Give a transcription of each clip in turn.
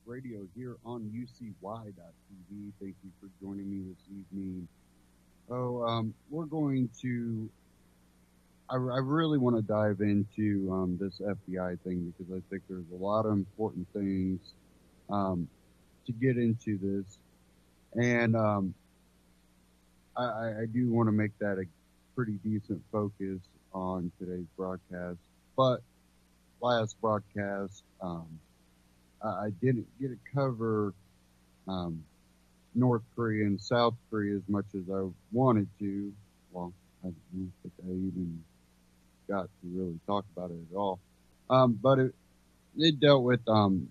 Radio here on UCY.TV. Thank you for joining me this evening. We're going to. I really want to dive into this FBI thing because I think there's a lot of important things um, to get into this, and I do want to make that a pretty decent focus on today's broadcast. But last broadcast, I didn't get to cover um, North Korea and South Korea as much as I wanted to. Well, I don't think I even got to really talk about it at all. But it dealt with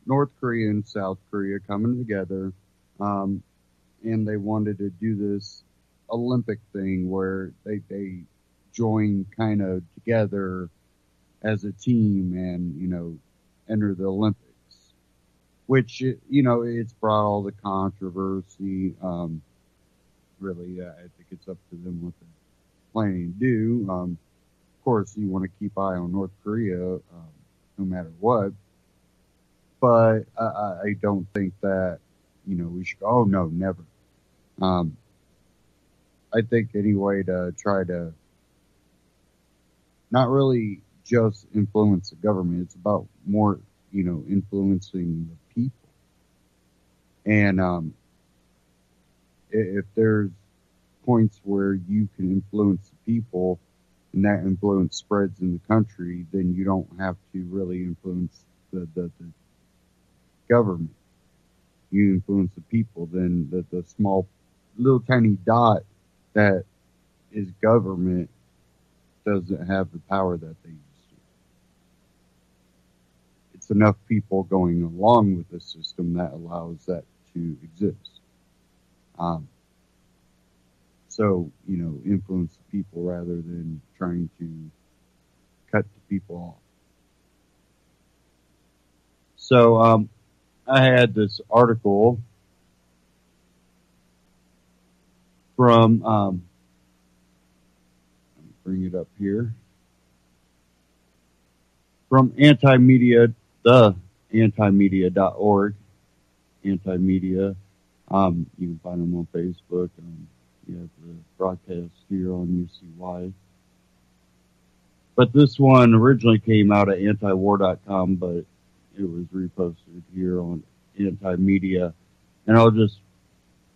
North Korea and South Korea coming together, um, and they wanted to do this Olympic thing where they join kind of together as a team and enter the Olympics. Which it's brought all the controversy. Really, I think it's up to them what they're planning to do. Of course, you want to keep eye on North Korea, no matter what. But I don't think that we should. Oh no, never. Um, I think any way to try to not really just influence the government. It's about more, influencing the people. And if there's points where you can influence the people and that influence spreads in the country, then you don't have to really influence the government. You influence the people, then the small, little tiny dot that is government doesn't have the power that they used to. It's enough people going along with the system that allows that to exist. Um, influence the people rather than trying to cut the people off. So, I had this article from, let me bring it up here, from Anti-Media, the antimedia.org, Anti-Media. You can find them on Facebook. You have the broadcast here on UCY. But this one originally came out at antiwar.com, but it was reposted here on Anti-Media. And I'll just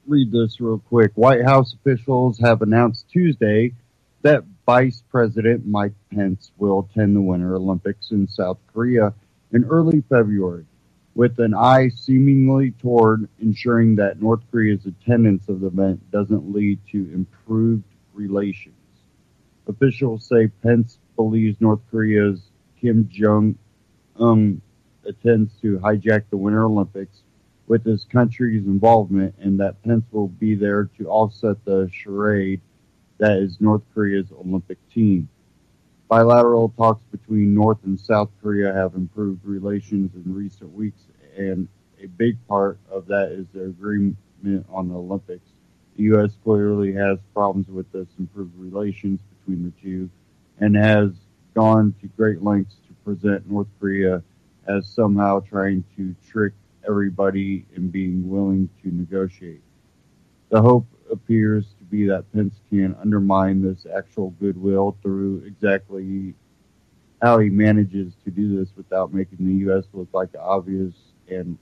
read this real quick. White House officials have announced Tuesday that Vice President Mike Pence will attend the Winter Olympics in South Korea in early February, with an eye seemingly toward ensuring that North Korea's attendance of the event doesn't lead to improved relations. Officials say Pence believes North Korea's Kim Jong-un intends to hijack the Winter Olympics with his country's involvement, and that Pence will be there to offset the charade that is North Korea's Olympic team. Bilateral talks between North and South Korea have improved relations in recent weeks, and a big part of that is their agreement on the Olympics. The U.S. clearly has problems with this improved relations between the two and has gone to great lengths to present North Korea as somehow trying to trick everybody in being willing to negotiate. The hope appears to be that Pence can undermine this actual goodwill through exactly how he manages to do this without making the U.S. look like an obvious and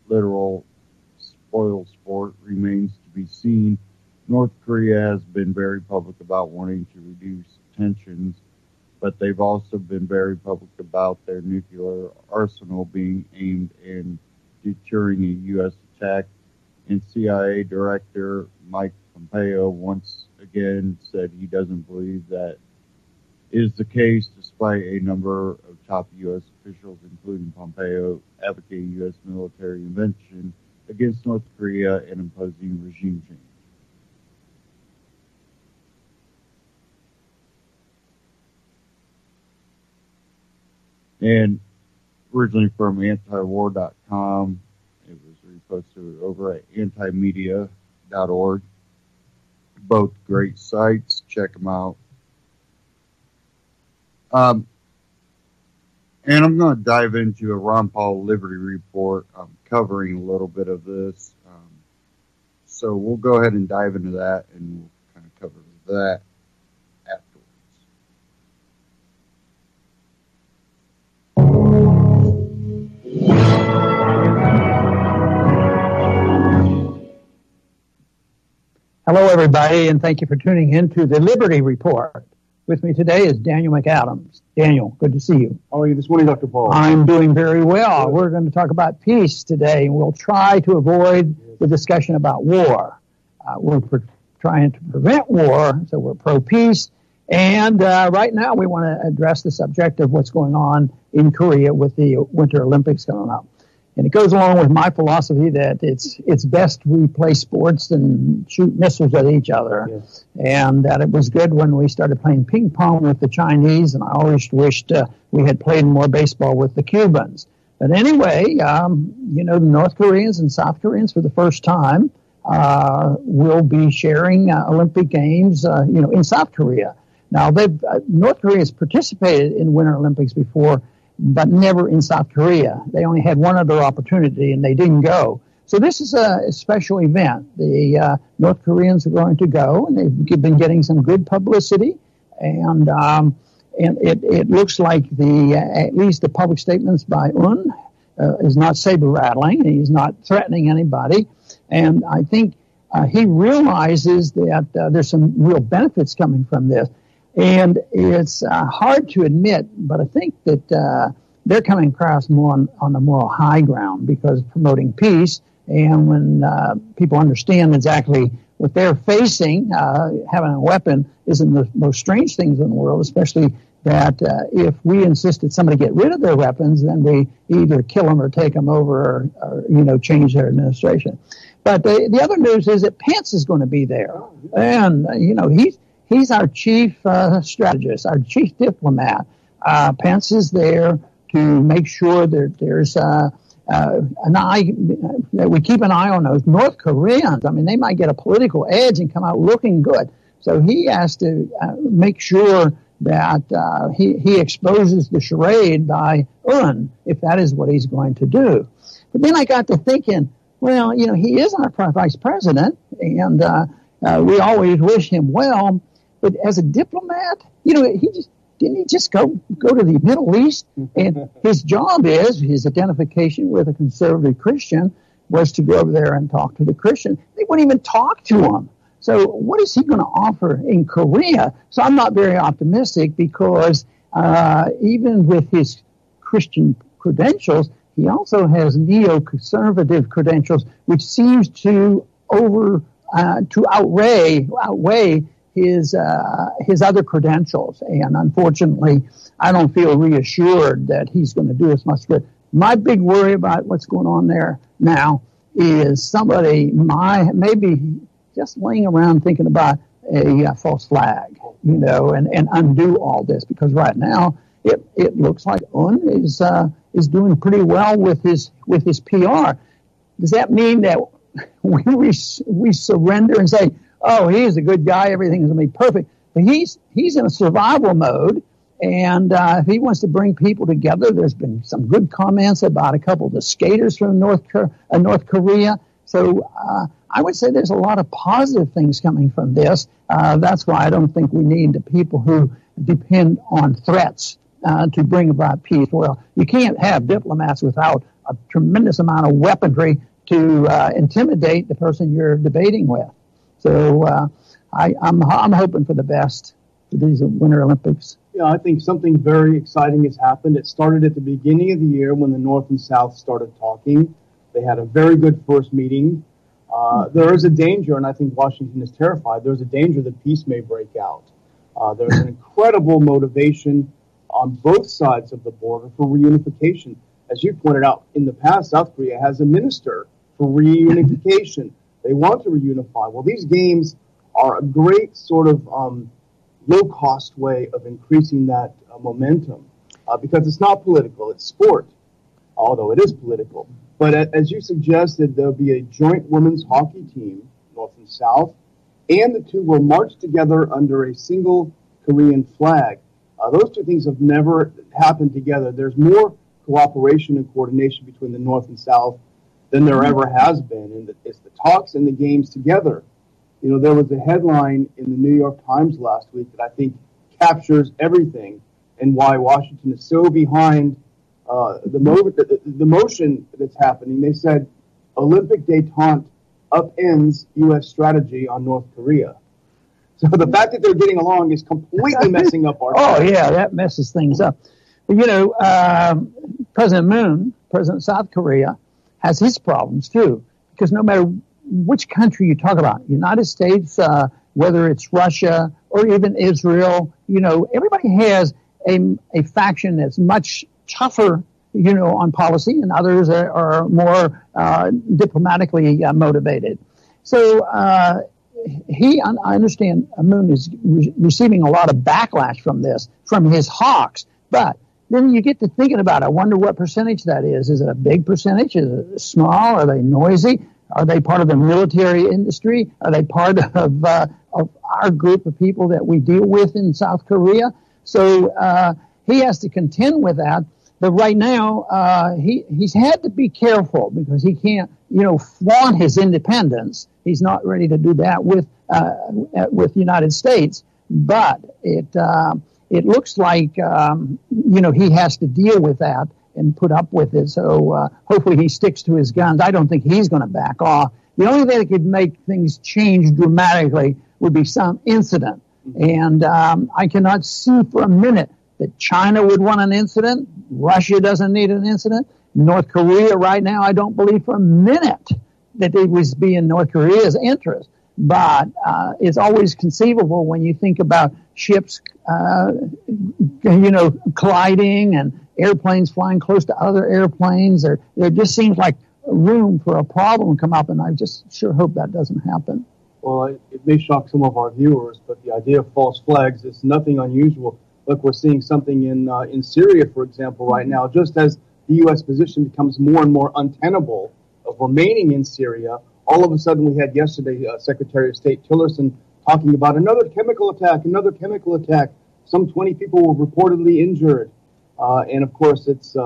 literal spoil sport remains to be seen. North Korea has been very public about wanting to reduce tensions, but they've also been very public about their nuclear arsenal being aimed in deterring a U.S. attack. And CIA Director Mike Pompeo once again said he doesn't believe that is the case, despite a number of top U.S. officials, including Pompeo, advocating U.S. military intervention against North Korea and imposing regime change. And originally from antiwar.com, it was reposted over at antimedia.org. Both great sites. Check them out. And And I'm going to dive into a Ron Paul Liberty Report covering a little bit of this. So we'll go ahead and dive into that, and we'll kind of cover that afterwards. Hello, everybody, and thank you for tuning in to the Liberty Report. With me today is Daniel McAdams. Daniel, good to see you. How are you this morning, Dr. Paul? I'm doing very well. Good. We're going to talk about peace today, and we'll try to avoid the discussion about war. We're trying to prevent war, so we're pro-peace. And right now we want to address the subject of what's going on in Korea with the Winter Olympics coming up. And it goes along with my philosophy that it's best we play sports than shoot missiles at each other. Yes. And that it was good when we started playing ping pong with the Chinese, and I always wished we had played more baseball with the Cubans. But anyway, the North Koreans and South Koreans for the first time will be sharing Olympic Games, in South Korea. Now, North Korea has participated in Winter Olympics before, but never in South Korea. They only had one other opportunity, and they didn't go. So this is a special event. The North Koreans are going to go, and they've been getting some good publicity. And it looks like at least the public statements by Un is not saber-rattling. He's not threatening anybody. And I think he realizes that there's some real benefits coming from this. And it's hard to admit, but I think that they're coming across more on the moral high ground because promoting peace. And when people understand exactly what they're facing, having a weapon isn't the most strange things in the world, especially that if we insist that somebody get rid of their weapons, then we either kill them or take them over or change their administration. But the other news is that Pence is going to be there. And, he's our chief strategist, our chief diplomat. Pence is there to make sure that there's that we keep an eye on those North Koreans. I mean, they might get a political edge and come out looking good. So he has to make sure that he exposes the charade by Un, if that is what he's going to do. But then I got to thinking, well, he is our vice president, and we always wish him well. But as a diplomat, didn't he just go to the Middle East? And his job his identification with a conservative Christian was to go over there and talk to the Christian. They wouldn't even talk to him. So what is he going to offer in Korea? So I'm not very optimistic because even with his Christian credentials, he also has neoconservative credentials, which seems to outweigh his other credentials. And unfortunately, I don't feel reassured that he's going to do as much good. My big worry about what's going on there now is somebody maybe just laying around thinking about a false flag, and undo all this, because right now it looks like Un is doing pretty well with his PR. Does that mean that we surrender and say, oh, he's a good guy, everything is going to be perfect? But he's in a survival mode, and if he wants to bring people together, there's been some good comments about a couple of the skaters from North Korea. So I would say there's a lot of positive things coming from this. That's why I don't think we need the people who depend on threats to bring about peace. Well, you can't have diplomats without a tremendous amount of weaponry to intimidate the person you're debating with. So I'm hoping for the best for these Winter Olympics. Yeah, I think something very exciting has happened. It started at the beginning of the year when the North and South started talking. They had a very good first meeting. There is a danger, and I think Washington is terrified, there's a danger that peace may break out. There's an incredible motivation on both sides of the border for reunification. As you pointed out, in the past, South Korea has a minister for reunification. They want to reunify. Well, these games are a great sort of low-cost way of increasing that momentum because it's not political, it's sport, although it is political. But as you suggested, there'll be a joint women's hockey team, North and South, and the two will march together under a single Korean flag. Those two things have never happened together. There's more cooperation and coordination between the North and South than there ever has been. And it's the talks and the games together. You know, there was a headline in the New York Times last week that I think captures everything and why Washington is so behind the motion that's happening. They said Olympic détente upends U.S. strategy on North Korea. So the fact that they're getting along is completely messing up our strategy. Yeah, that messes things up. But, you know, President Moon, President of South Korea, has his problems too, because no matter which country you talk about, United States, whether it's Russia or even Israel, you know, everybody has a faction that's much tougher, you know, on policy, and others are more diplomatically motivated. So I understand Moon is receiving a lot of backlash from this, from his hawks, but then you get to thinking about it. I wonder what percentage that is. Is it a big percentage? Is it small? Are they noisy? Are they part of the military industry? Are they part of our group of people that we deal with in South Korea? So he has to contend with that. But right now, he's had to be careful because he can't, you know, flaunt his independence. He's not ready to do that with the United States. But it looks like, you know, he has to deal with that and put up with it. So hopefully he sticks to his guns. I don't think he's going to back off. The only thing that could make things change dramatically would be some incident. And I cannot see for a minute that China would want an incident. Russia doesn't need an incident. North Korea right now, I don't believe for a minute that it would be in North Korea's interest. But it's always conceivable when you think about ships, you know, colliding and airplanes flying close to other airplanes. There just seems like room for a problem to come up, and I just sure hope that doesn't happen. Well, it may shock some of our viewers, but the idea of false flags is nothing unusual. Look, we're seeing something in Syria, for example, right now. Just as the U.S. position becomes more and more untenable of remaining in Syria, all of a sudden we had yesterday Secretary of State Tillerson talking about another chemical attack. Some 20 people were reportedly injured. And, of course, it's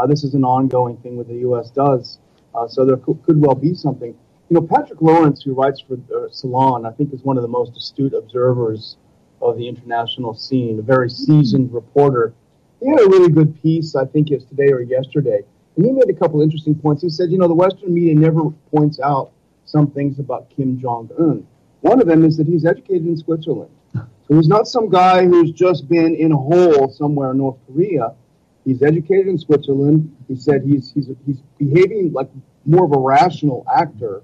this is an ongoing thing what the U.S. does. So there could well be something. You know, Patrick Lawrence, who writes for Salon, I think is one of the most astute observers of the international scene, a very seasoned reporter. He had a really good piece, I think it's today or yesterday, and he made a couple interesting points. He said, you know, the Western media never points out some things about Kim Jong-un. One of them is that he's educated in Switzerland. So he's not some guy who's just been in a hole somewhere in North Korea. He's educated in Switzerland. He said he's behaving like more of a rational actor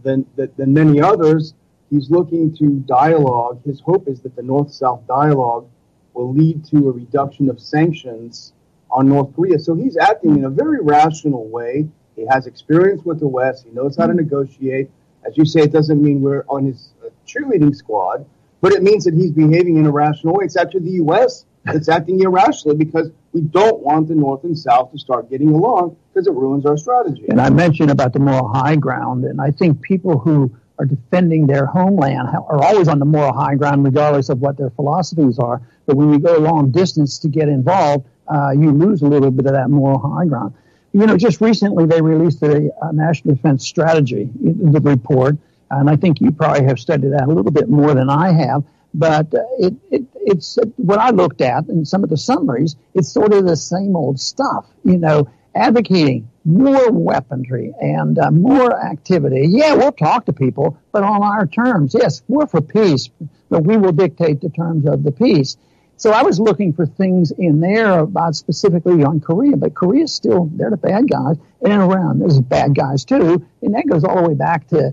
than many others. He's looking to dialogue. His hope is that the North-South dialogue will lead to a reduction of sanctions on North Korea. So he's acting in a very rational way. He has experience with the West. He knows how to negotiate. As you say, it doesn't mean we're on his cheerleading squad, but it means that he's behaving in a rational way. It's actually the U.S. that's acting irrationally because we don't want the North and South to start getting along because it ruins our strategy. And I mentioned about the moral high ground, and I think people who are defending their homeland are always on the moral high ground regardless of what their philosophies are. But when you go a long distance to get involved, you lose a little bit of that moral high ground. You know, just recently they released a national defense strategy, the report, and I think you probably have studied that a little bit more than I have. But it's what I looked at in some of the summaries. It's sort of the same old stuff, you know, advocating more weaponry and more activity. Yeah, we'll talk to people, but on our terms. Yes, we're for peace, but we will dictate the terms of the peace. So I was looking for things in there about specifically on Korea, but Korea's still, they're the bad guys, and around there's bad guys too, and that goes all the way back to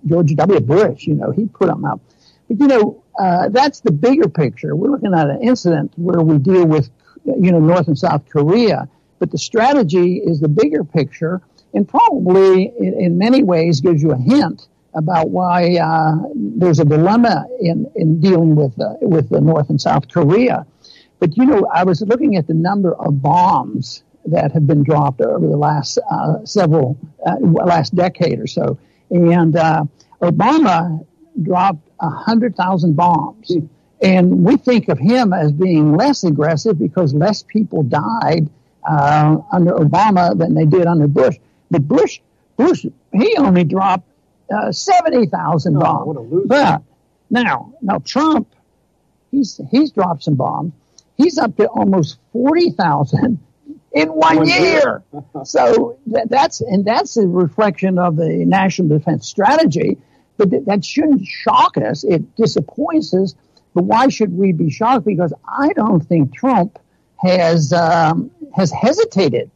George W. Bush. You know, he put them up. But, you know, that's the bigger picture. We're looking at an incident where we deal with, you know, North and South Korea, but the strategy is the bigger picture, and probably in many ways gives you a hint about why there's a dilemma in dealing with the North and South Korea. But, you know, I was looking at the number of bombs that have been dropped over the last last decade or so. And Obama dropped 100,000 bombs. And we think of him as being less aggressive because less people died under Obama than they did under Bush. But Bush, he only dropped 70,000 bombs. What a loser. But now Trump, he's dropped some bombs. He's up to almost 40,000 in one year. So that's a reflection of the national defense strategy. But that shouldn't shock us. It disappoints us. But why should we be shocked? Because I don't think Trump has hesitated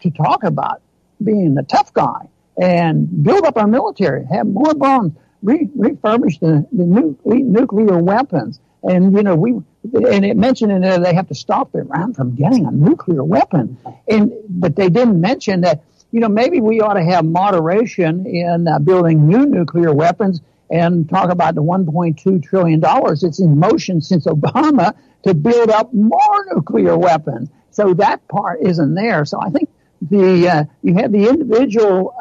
to talk about being the tough guy and build up our military, have more bombs, refurbish the nuclear weapons. And, you know, and it mentioned in there they have to stop Iran from getting a nuclear weapon. But they didn't mention that, you know, maybe we ought to have moderation in building new nuclear weapons and talk about the $1.2 trillion. It's in motion since Obama to build up more nuclear weapons. So that part isn't there. So I think you have the individual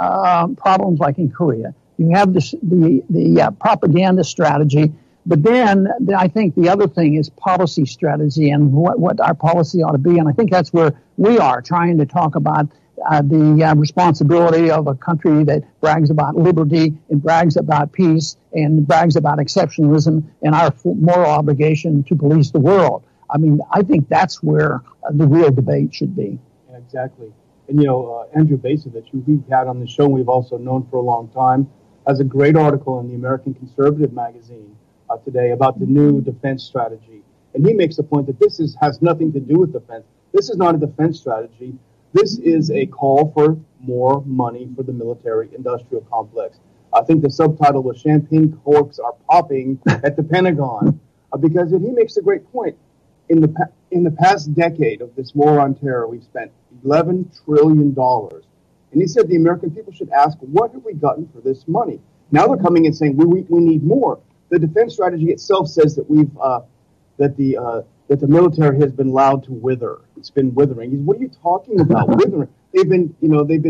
problems like in Korea. You have the propaganda strategy. But then I think the other thing is policy strategy and what our policy ought to be. And I think that's where we are trying to talk about the responsibility of a country that brags about liberty and brags about peace and brags about exceptionalism and our moral obligation to police the world. I mean, I think that's where the real debate should be. Yeah, exactly. And, you know, Andrew Basovich, who we've had on the show, we've also known for a long time, has a great article in the American Conservative magazine today about the new defense strategy. And he makes the point that this has nothing to do with defense. This is not a defense strategy. This is a call for more money for the military-industrial complex. I think the subtitle was "Champagne Corks Are Popping at the Pentagon," because he makes a great point. In the past decade of this war on terror, we've spent $11 trillion. And he said the American people should ask, what have we gotten for this money? Now they're coming and saying, we need more. The defense strategy itself says that that the military has been allowed to wither. It's been withering. What are you talking about? Withering? They've been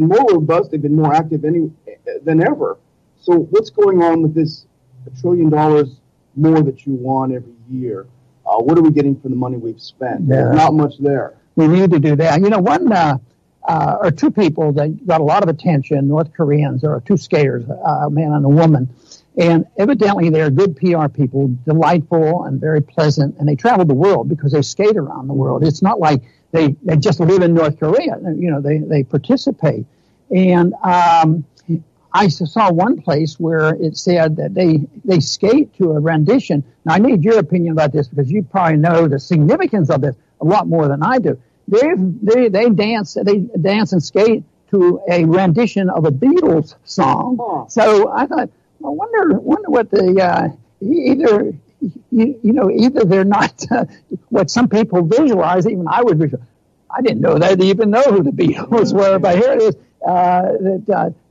more robust. They've been more active than ever. So what's going on with this $1 trillion more that you want every year? What are we getting for the money we've spent? Yeah. There's not much there. We need to do that. You know, one or two people that got a lot of attention, North Koreans, or two skaters, a man and a woman. And evidently they're good PR people, delightful and very pleasant, and they travel the world because they skate around the world. It's not like they just live in North Korea. You know, they participate. And I saw one place where it said that they skate to a rendition. Now, I need your opinion about this because you probably know the significance of this a lot more than I do. They dance and skate to a rendition of a Beatles song. Oh. So I thought, I wonder what either they're not what some people visualize. Even I would visualize. I didn't know they even know who the Beatles were, but here it is.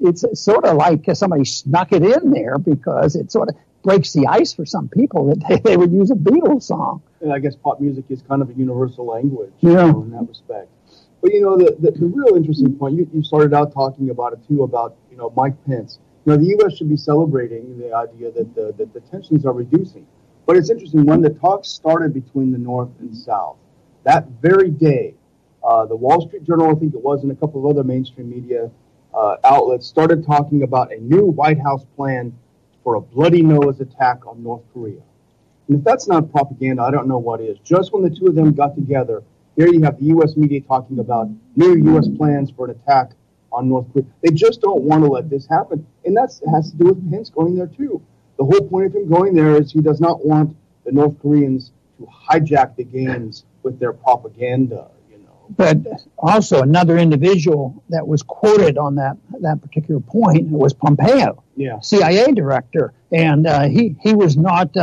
It's sort of like somebody snuck it in there because it sort of breaks the ice for some people that they would use a Beatles song. And I guess pop music is kind of a universal language, yeah, in that respect. But, you know, the real interesting point, you started out talking about it, too, about, you know, Mike Pence. You know, the U.S. should be celebrating the idea that the tensions are reducing. But it's interesting, when the talks started between the North and South, that very day, the Wall Street Journal, I think it was, and a couple of other mainstream media outlets started talking about a new White House plan for a bloody-nose attack on North Korea. And if that's not propaganda, I don't know what is. Just when the two of them got together, here you have the U.S. media talking about new U.S. plans for an attack on North Korea. They just don't want to let this happen. And that has to do with Pence going there, too. The whole point of him going there is he does not want the North Koreans to hijack the games with their propaganda. But also another individual that was quoted on that particular point was Pompeo, CIA director. And he was not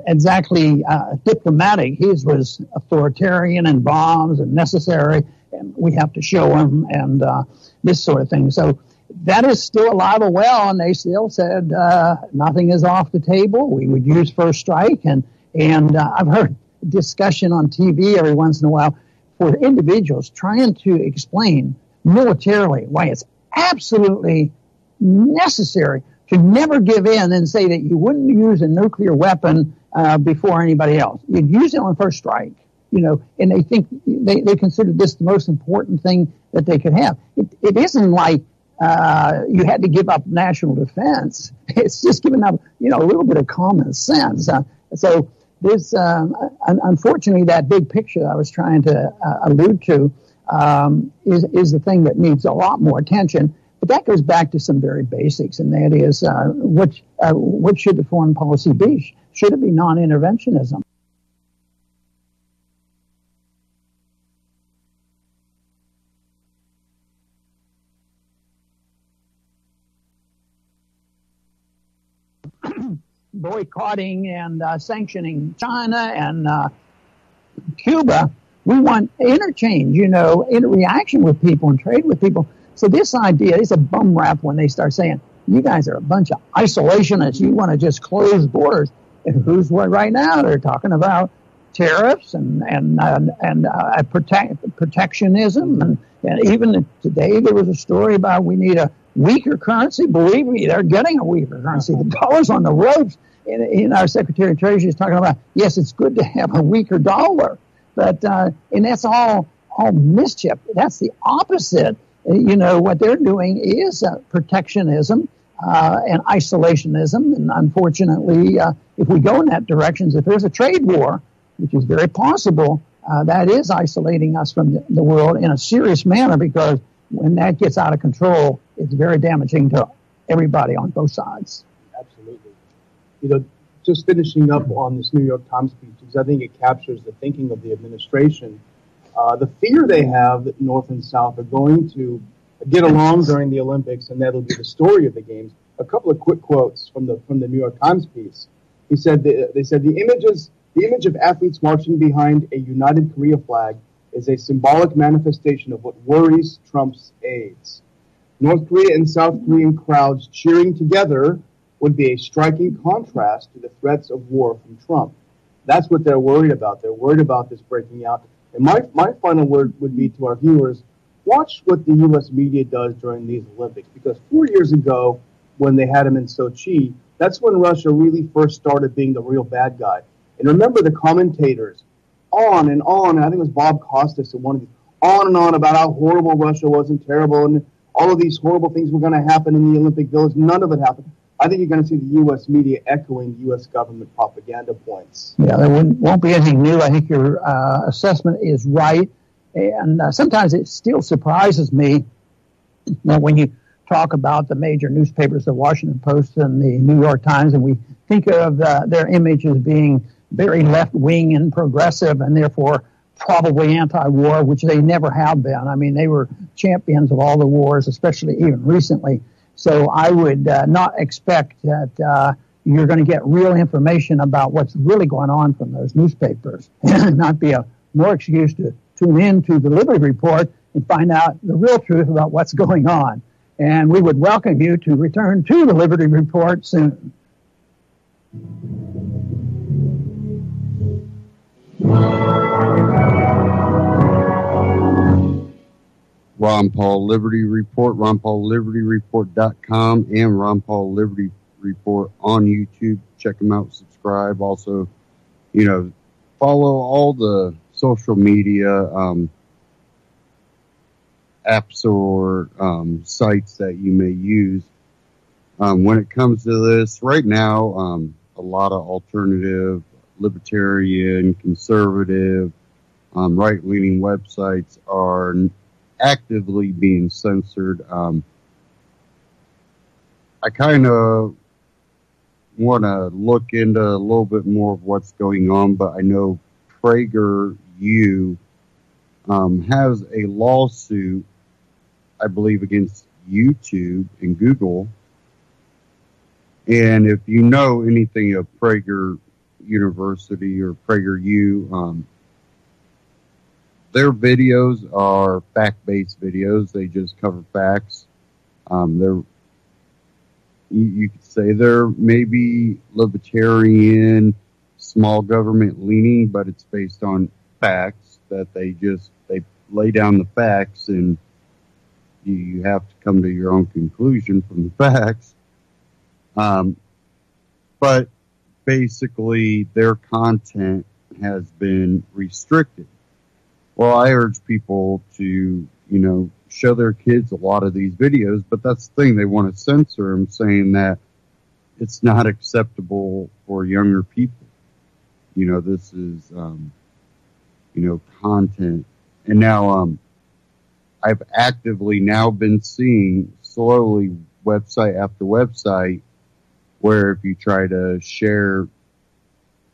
exactly diplomatic. His was authoritarian and bombs and necessary, and we have to show him and this sort of thing. So that is still alive and well, and they still said nothing is off the table. We would use first strike. And I've heard discussion on TV every once in a while for individuals trying to explain militarily why it's absolutely necessary to never give in and say that you wouldn't use a nuclear weapon before anybody else. You'd use it on first strike, and they think they consider this the most important thing that they could have. It isn't like you had to give up national defense. It's just giving up, a little bit of common sense. So this, unfortunately, that big picture I was trying to allude to is the thing that needs a lot more attention. But that goes back to some very basics, and that is what should the foreign policy be? Should it be non-interventionism? Boycotting and sanctioning China and Cuba. We want interchange, interaction with people and trade with people. So this idea is a bum rap when they start saying, you guys are a bunch of isolationists. You want to just close borders. And who's what right now? They're talking about tariffs and protectionism. And even today there was a story about we need a weaker currency. Believe me, they're getting a weaker currency. The dollar's on the ropes. And our Secretary of Treasury is talking about, yes, it's good to have a weaker dollar. But and that's all mischief. That's the opposite. What they're doing is protectionism and isolationism. And unfortunately, if we go in that direction, if there's a trade war, which is very possible, that is isolating us from the world in a serious manner, because when that gets out of control, it's very damaging to everybody on both sides. Absolutely. Just finishing up on this New York Times piece, because I think it captures the thinking of the administration. The fear they have that North and South are going to get along during the Olympics, and that'll be the story of the games. A couple of quick quotes from the New York Times piece. They said the image of athletes marching behind a united Korea flag is a symbolic manifestation of what worries Trump's aides. North Korea and South Korean crowds cheering together would be a striking contrast to the threats of war from Trump. That's what they're worried about. They're worried about this breaking out. And my final word would be to our viewers, watch what the U.S. media does during these Olympics. Because 4 years ago, when they had him in Sochi, that's when Russia really first started being the real bad guy. And remember the commentators, on and on, and I think it was Bob Costas and one of these, on and on about how horrible Russia was and terrible, and all of these horrible things were going to happen in the Olympic Village. None of it happened. I think you're going to see the U.S. media echoing U.S. government propaganda points. Yeah, there won't be anything new. I think your assessment is right. And sometimes it still surprises me that when you talk about the major newspapers, the Washington Post and the New York Times, and we think of their image as being very left-wing and progressive and therefore probably anti-war, which they never have been. I mean, they were champions of all the wars, especially even recently. So I would not expect that you're going to get real information about what's really going on from those newspapers. Not be more excuse to tune in to the Liberty Report and find out the real truth about what's going on. And we would welcome you to return to the Liberty Report soon. Ron Paul Liberty Report, RonPaulLibertyReport.com, and Ron Paul Liberty Report on YouTube. Check them out, subscribe. Also, follow all the social media apps or sites that you may use. When it comes to this, right now, a lot of alternative, libertarian, conservative, right-leaning websites are actively being censored. I kind of want to look into a little bit more of what's going on, but I know PragerU has a lawsuit, I believe, against YouTube and Google. And if you know anything of Prager University or PragerU, their videos are fact-based videos. They just cover facts. You could say they're maybe libertarian, small government leaning, but it's based on facts that they lay down the facts, and you have to come to your own conclusion from the facts. But basically their content has been restricted. Well, I urge people to, show their kids a lot of these videos, but that's the thing. They want to censor them, saying that it's not acceptable for younger people. This is, content. And now, I've actively now been seeing slowly website after website where if you try to share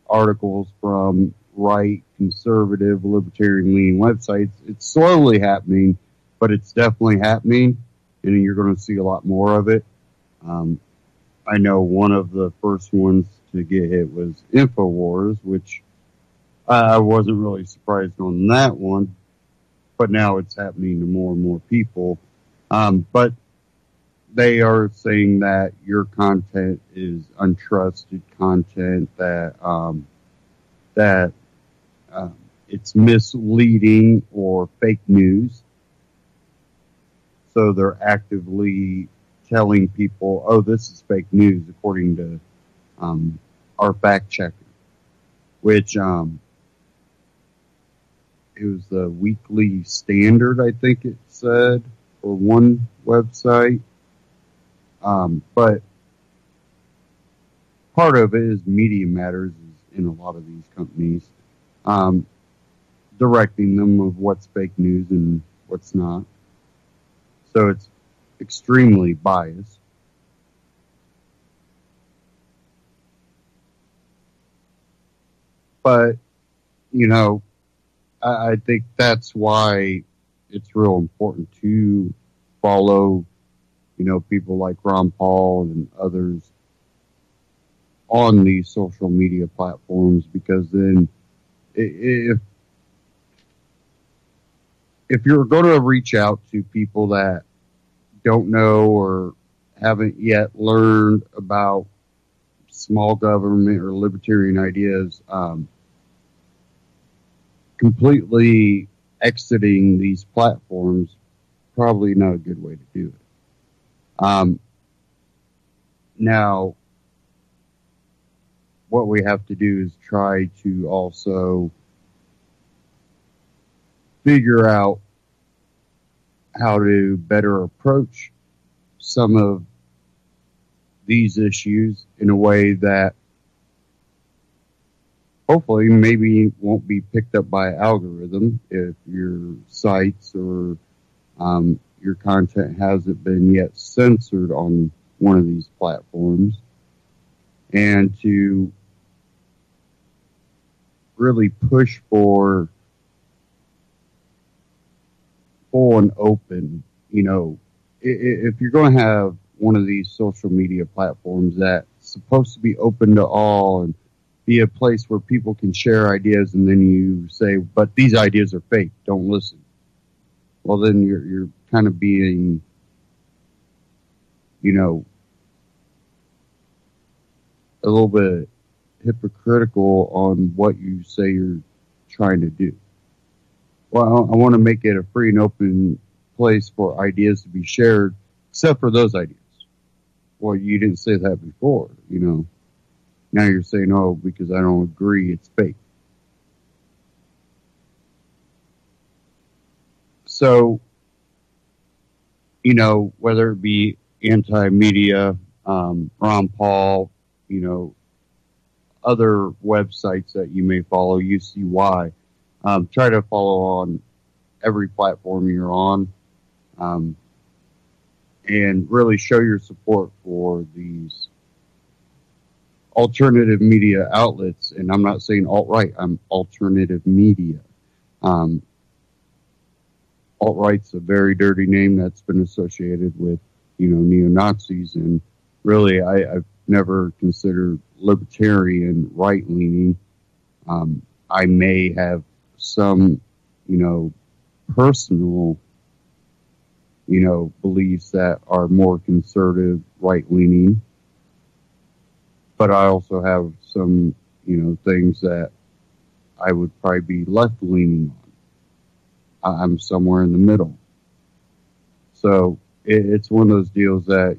articles from right, conservative, libertarian leaning websites, it's slowly happening, but it's definitely happening, and you're going to see a lot more of it. I know one of the first ones to get hit was InfoWars, which I wasn't really surprised on that one, but now it's happening to more and more people. But they are saying that your content is untrusted content, that it's misleading or fake news. So they're actively telling people, oh, this is fake news, according to our fact checker, which it was the Weekly Standard, I think it said, for one website. But part of it is Media Matters is in a lot of these companies, directing them of what's fake news and what's not. So it's extremely biased. But, I think that's why it's real important to follow, people like Ron Paul and others on these social media platforms, because then if you're going to reach out to people that don't know or haven't yet learned about small government or libertarian ideas, completely exiting these platforms, probably not a good way to do it. Now, what we have to do is try to also figure out how to better approach some of these issues in a way that hopefully maybe won't be picked up by algorithm if your sites or your content hasn't been yet censored on one of these platforms, and to really push for full and open, if you're going to have one of these social media platforms that's supposed to be open to all and be a place where people can share ideas, and then you say, but these ideas are fake, don't listen. Well, then you're kind of being, a little bit hypocritical on what you say you're trying to do. Well, I want to make it a free and open place for ideas to be shared, except for those ideas. Well, you didn't say that before, Now you're saying, oh, because I don't agree, it's fake. So, whether it be Anti-Media, Ron Paul, other websites that you may follow, UCY, try to follow on every platform you're on, and really show your support for these alternative media outlets. And I'm not saying alt-right, I'm alternative media. Alt-right's a very dirty name that's been associated with, neo-Nazis, and really I've never considered libertarian right-leaning. I may have some, personal, beliefs that are more conservative right-leaning, but I also have some, things that I would probably be left-leaning on. I'm somewhere in the middle. So it's one of those deals that,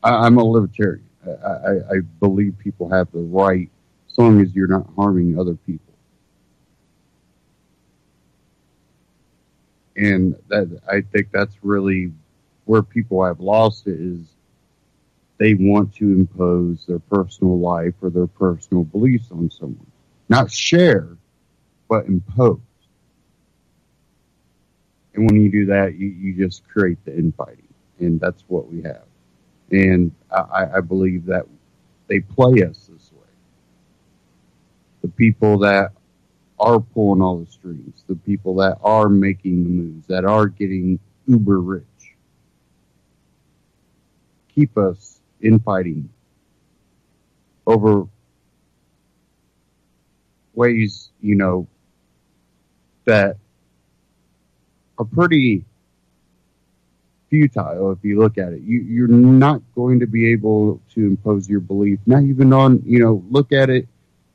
I'm a libertarian. I believe people have the right, as long as you're not harming other people. And that, I think that's really where people have lost it, is they want to impose their personal life or their personal beliefs on someone. Not share, but impose. And when you do that, you just create the infighting. And that's what we have. And I believe that they play us this way. The people that are pulling all the strings, the people that are making the moves, that are getting uber rich, keep us infighting over ways, that are pretty futile if you look at it. You're not going to be able to impose your belief, not even on, look at it,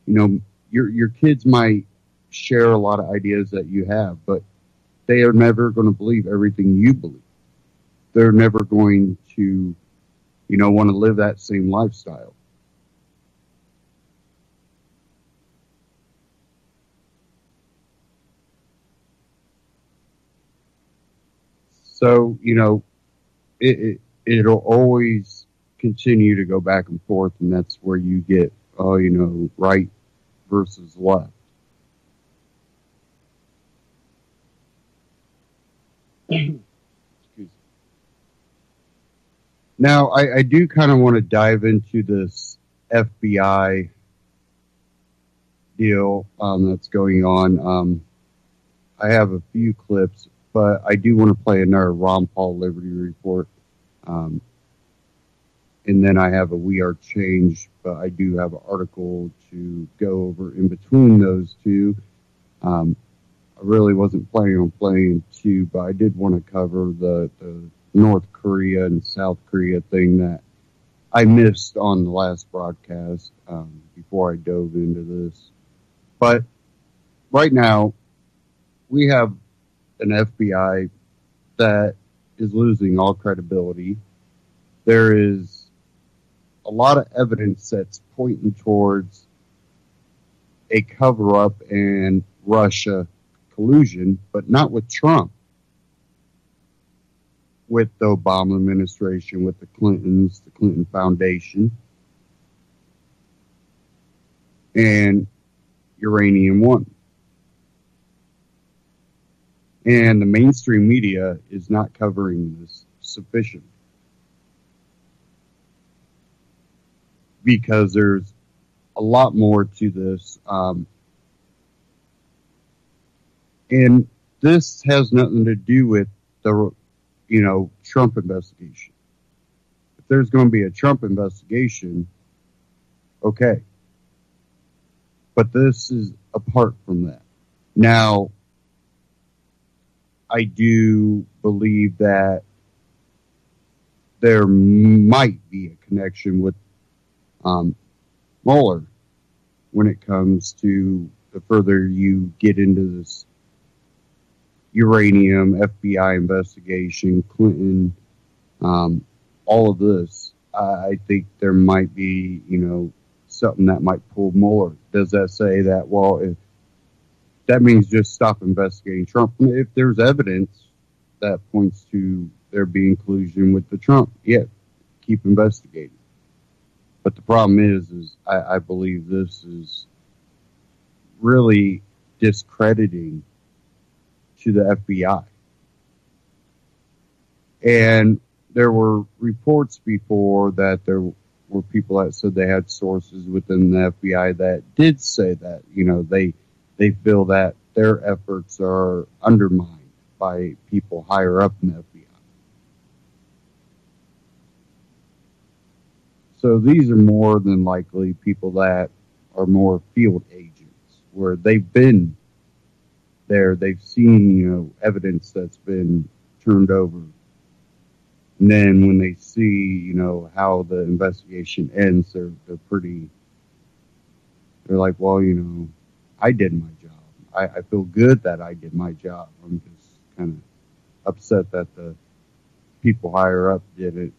your kids might share a lot of ideas that you have, but they are never going to believe everything you believe. They're never going to, want to live that same lifestyle. So, it'll always continue to go back and forth, and that's where you get, right versus left. Excuse me. Now, I do kind of want to dive into this FBI deal that's going on. I have a few clips, but I do want to play another Ron Paul Liberty Report. And then I have a We Are Change, but I do have an article to go over in between those two. I really wasn't planning on playing two, but I did want to cover the North Korea and South Korea thing that I missed on the last broadcast before I dove into this. But right now, we have an FBI that is losing all credibility. There is a lot of evidence that's pointing towards a cover-up and Russia collusion, but not with Trump. With the Obama administration, with the Clintons, the Clinton Foundation, and Uranium One. And the mainstream media is not covering this sufficiently, because there's a lot more to this. And this has nothing to do with the, Trump investigation. If there's going to be a Trump investigation, okay. But this is apart from that. Now, I do believe that there might be a connection with Mueller when it comes to the further you get into this uranium, FBI investigation, Clinton, all of this. I think there might be, something that might pull Mueller. Does that say that, well, if that means just stop investigating Trump? If there's evidence that points to there being collusion with the Trump, yeah, keep investigating. But the problem is I believe this is really discrediting to the FBI. And there were reports before that there were people that said they had sources within the FBI that did say that, they feel that their efforts are undermined by people higher up in the FBI. So these are more than likely people that are more field agents, where they've been there, they've seen, evidence that's been turned over. And then when they see, how the investigation ends, they're like, well, I did my job. I feel good that I did my job. I'm just kind of upset that the people higher up didn't,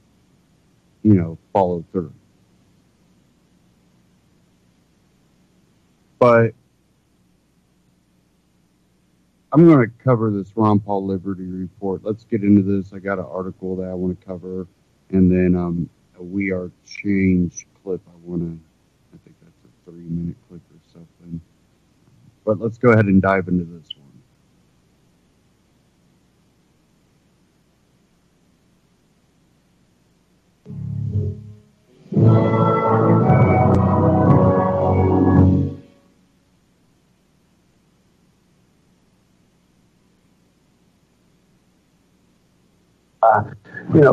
follow through. But I'm going to cover this Ron Paul Liberty Report. Let's get into this. I got an article that I want to cover, and then a We Are Change clip. I think that's a 3-minute clip or something. But let's go ahead and dive into this one.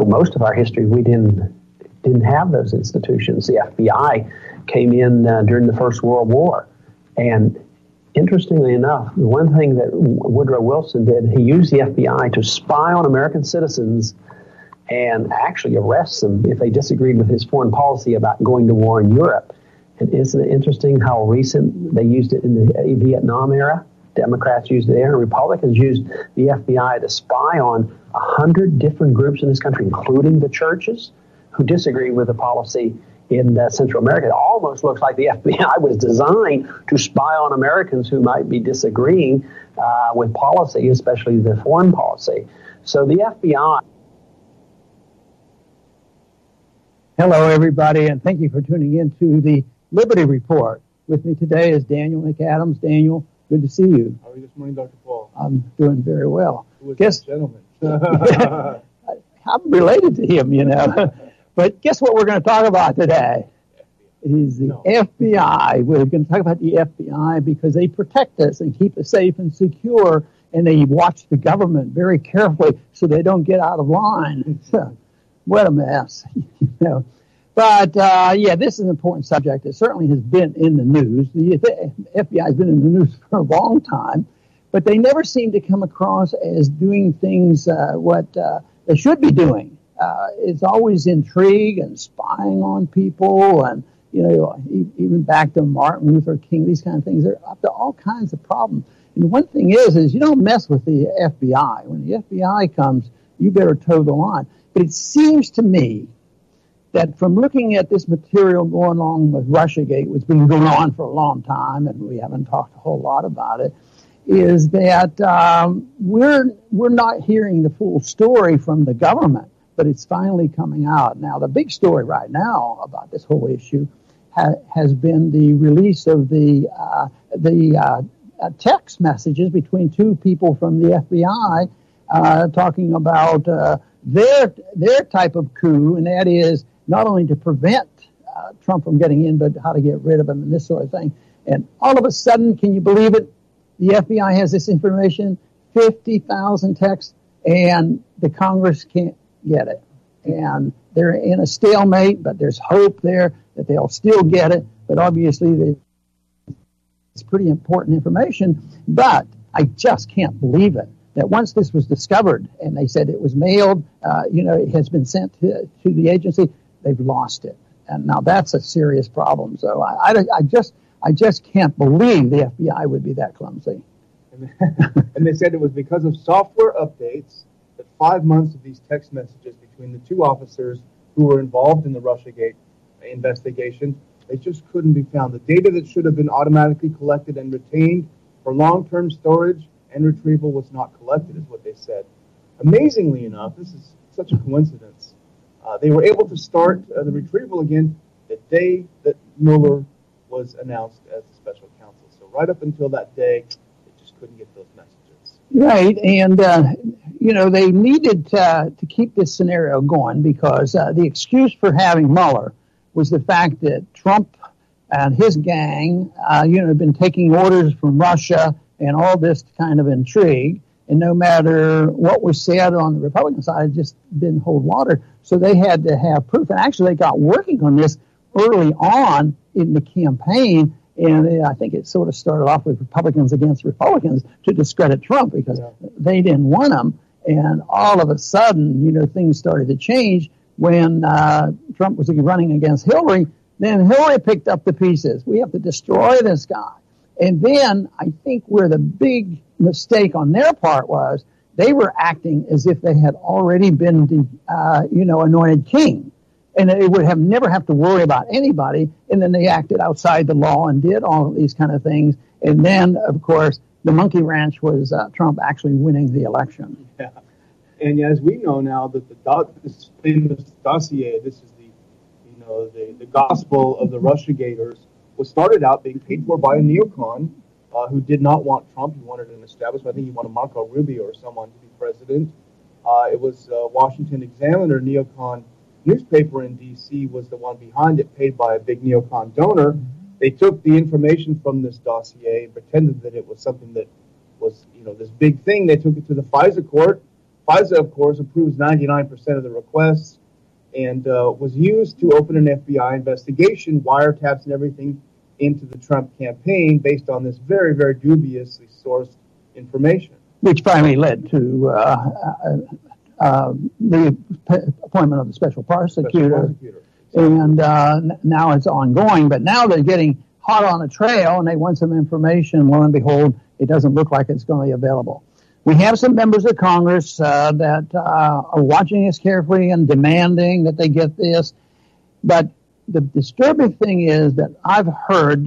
Most of our history, we didn't have those institutions. The FBI came in during the First World War. And interestingly enough, the one thing that Woodrow Wilson did, he used the FBI to spy on American citizens and actually arrest them if they disagreed with his foreign policy about going to war in Europe. And isn't it interesting how recent they used it in the Vietnam era? Democrats used it there, and Republicans used the FBI to spy on 100 different groups in this country, including the churches, who disagree with the policy in Central America. It almost looks like the FBI was designed to spy on Americans who might be disagreeing with policy, especially the foreign policy. So the FBI... Hello, everybody, and thank you for tuning in to the Liberty Report. With me today is Daniel McAdams. Daniel, good to see you. How are you this morning, Dr. Paul? I'm doing very well. Who is this gentleman? I'm related to him, But guess what we're going to talk about today? Is the FBI. We're going to talk about the FBI because they protect us and keep us safe and secure, and they watch the government very carefully so they don't get out of line. What a mess, But, this is an important subject. It certainly has been in the news. The FBI has been in the news for a long time, but they never seem to come across as doing things what they should be doing. It's always intrigue and spying on people and, even back to Martin Luther King, these kind of things. They're up to all kinds of problems. And one thing is you don't mess with the FBI. When the FBI comes, you better toe the line. But it seems to me that from looking at this material going on with Russiagate, which has been going on for a long time, and we haven't talked a whole lot about it, is that we're not hearing the full story from the government, but it's finally coming out. Now, the big story right now about this whole issue has been the release of the text messages between two people from the FBI talking about their type of coup, and that is not only to prevent Trump from getting in, but how to get rid of him and this sort of thing. And all of a sudden, can you believe it? The FBI has this information, 50,000 texts, and the Congress can't get it. And they're in a stalemate, but there's hope there that they'll still get it. But obviously, it's pretty important information. But I just can't believe it, that once this was discovered and they said it was mailed, it has been sent to the agency, they've lost it. And now that's a serious problem. So I just can't believe the FBI would be that clumsy. And they said it was because of software updates that 5 months of these text messages between the two officers who were involved in the Russiagate investigation, they just couldn't be found. The data that should have been automatically collected and retained for long-term storage and retrieval was not collected, is what they said. Amazingly enough, this is such a coincidence, they were able to start the retrieval again the day that Mueller was announced as the special counsel. So right up until that day, they just couldn't get those messages. Right, and, they needed to keep this scenario going because the excuse for having Mueller was the fact that Trump and his gang, had been taking orders from Russia and all this kind of intrigue. And no matter what was said on the Republican side, it just didn't hold water. So they had to have proof. And actually, they got working on this early on in the campaign. And I think it sort of started off with Republicans against Republicans to discredit Trump because they didn't want him. And all of a sudden, things started to change when Trump was running against Hillary. Then Hillary picked up the pieces. We have to destroy this guy. And then I think where the big mistake on their part was, they were acting as if they had already been, anointed king. and it would have never have to worry about anybody. And then they acted outside the law and did all of these kind of things. And then, of course, the monkey wrench was Trump actually winning the election. Yeah. And as we know now that this famous dossier, this is the gospel of the Russiagators, was started out being paid for by a neocon who did not want Trump. He wanted an establishment. I think he wanted Marco Rubio or someone to be president. It was Washington Examiner, neocon newspaper in D.C. was the one behind it, paid by a big neocon donor. They took the information from this dossier and pretended that it was something that was, this big thing. They took it to the FISA court. FISA, of course, approves 99% of the requests and was used to open an FBI investigation, wiretaps and everything into the Trump campaign based on this very, very dubiously sourced information. Which finally led to the appointment of the special prosecutor. And now it's ongoing. But now they're getting hot on a trail, and they want some information. Lo and behold, it doesn't look like it's going to be available. We have some members of Congress that are watching this carefully and demanding that they get this. But the disturbing thing is that I've heard,